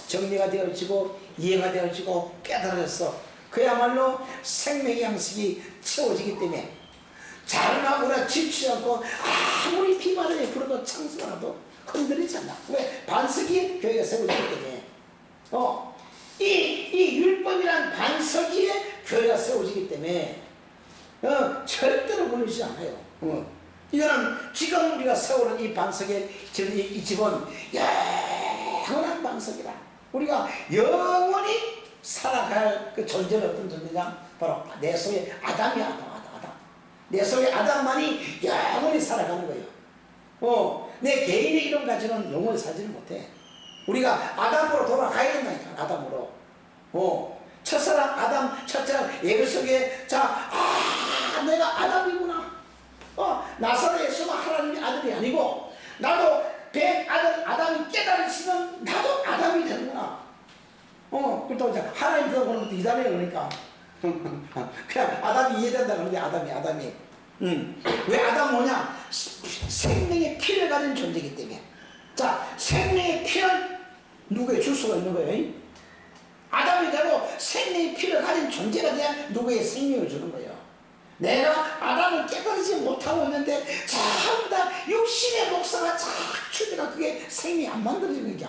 정리가 되어지고 이해가 되어지고 깨달아졌어. 그야말로 생명의 양식이 채워지기 때문에 자르나보라 지치지 않고 아무리 비바람이 불어도 창수라도 흔들리지 않아. 왜? 반석이 교회가 세워지기 때문에. 이 율법이란 반석위에 교회가 세워지기 때문에 절대로 무너지지 않아요. 이거는 지금 우리가 세우는 이 반석의 이 집은 영원한 반석이라. 우리가 영원히 살아갈 그 존재는 어떤 존재냐? 바로 내 속에 아담이야. 아담. 내 속에 아담만이 영원히 살아가는 거예요. 내 개인의 이름 가지고는 영원히 살지를 못해. 우리가 아담으로 돌아가야 된다니까. 아담으로. 첫사람 아담, 첫사람 예배 속에 내가 아담이구나. 나사로 예수가 하나님의 아들이 아니고 나도 배 아들 아담이 깨달으시면 나도 아담이 되는구나. 그렇다고 이제 하나님 들어보는 것도 이담이에요. 그러니까 그냥 아담이 이해된다 그러는데 아담이 왜 아담 뭐냐? 생명의 피를 가진 존재이기 때문에. 자, 생명의 피는 누구에 줄 수가 있는 거예요? 아담이 되고 생명의 피를 가진 존재가 돼야 누구의 생명을 주는 거예요. 내가 아담을 깨달지 못하고 있는데 전부 다 육신의 목사가 작추니까 그게 생명이 안 만들어지는 거야.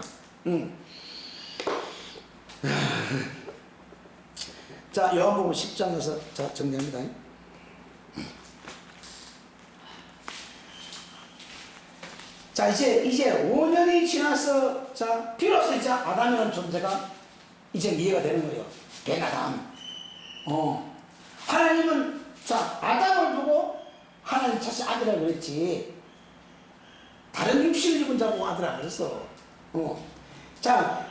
자, 요한복음 10장에서 자, 정리합니다. 자, 이제 5년이 지나서 자, 비로소 이제 아담이라는 존재가 이제 이해가 되는 거예요. 백아담. 하나님은 자, 아담을 보고 하나님 자신 아들이라고 그랬지. 다른 육신을 입은 자보고 아들이라고 그랬어. 자,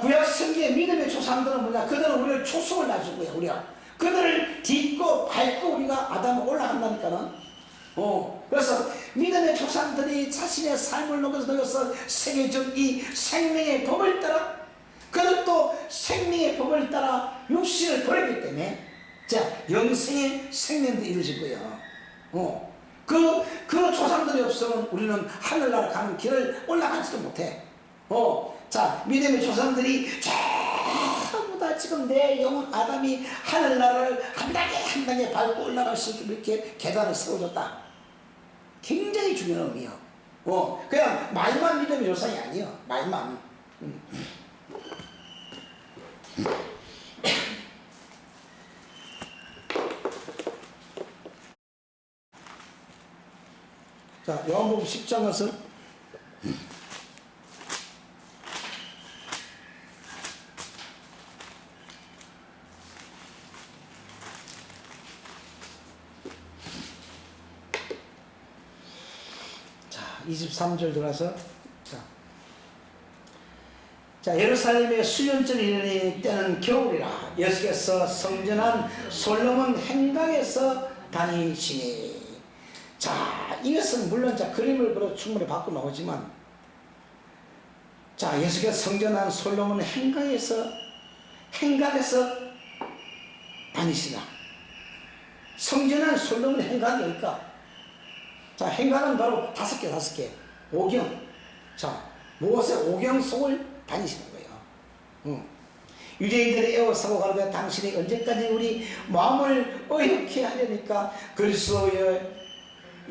구약 성경의 믿음의 조상들은 뭐냐? 그들은 우리를 초석을 놔준 거야, 우리가. 그들을 딛고 밟고 우리가 아담을 올라간다니까는. 그래서 믿음의 조상들이 자신의 삶을 녹여서 새겨준 이 생명의 법을 따라 그들도 생명의 법을 따라 육신을 버렸기 때문에 자, 영생의 생명도 이루어질 거예요. 그 조상들이 없으면 우리는 하늘나라 가는 길을 올라가지도 못해. 자, 믿음의 조상들이 전부 다 지금 내 영혼 아담이 하늘나라를 한 단계 밟고 올라갈 수 있게 이렇게 계단을 세워줬다. 굉장히 중요한 의미예요. 그냥 말만 믿음의 조상이 아니에요. 말만. 자, 요한복음 10장 가서 자, 23절 들어가서 자, 예루살렘의 수련절이 이르니 때는 겨울이라 예수께서 성전한 솔로몬 행각에서 다니시니. 자, 이것은 물론 자, 그림을 그려 충분히 바꿔 나오지만 자, 예수께서 성전한 솔로몬 행각에서 다니시라. 성전한 솔로몬의 행간이 어딜까? 자, 행간은 바로 다섯 개. 오경. 자, 무엇의 오경 속을 다니시는 거예요. 유대인들이 애워싸고 가는데 당신이 언제까지 우리 마음을 어렵게 하려니까 그리스도의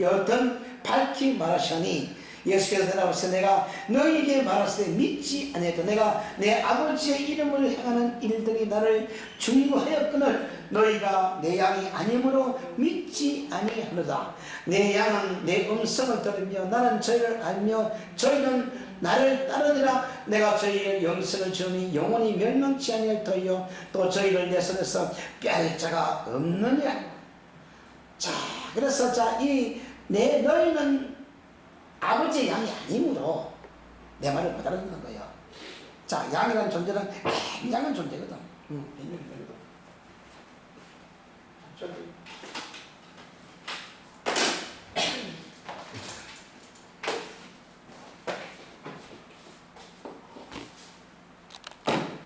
어떤 밝히 말하시니 예수께서 대답하셔서 내가 너희에게 말했을 때 믿지 아니하고 내가 내 아버지의 이름을 행하는 일들이 나를 중보하였거늘 너희가 내 양이 아니므로 믿지 아니하노라. 내 양은 내 음성을 들으며 나는 저희를 알며 저희는 나를 따르니라. 내가 저희의 영생을 주니 영원히 멸망치 아니할 터이요 또 저희를 내 손에서 빼앗을 자가 없느니라. 자, 그래서 너희는 아버지의 양이 아니므로 내 말을 못 알아듣는 거예요. 자, 양이라는 존재는 굉장한 존재거든. 굉장한 존재거든.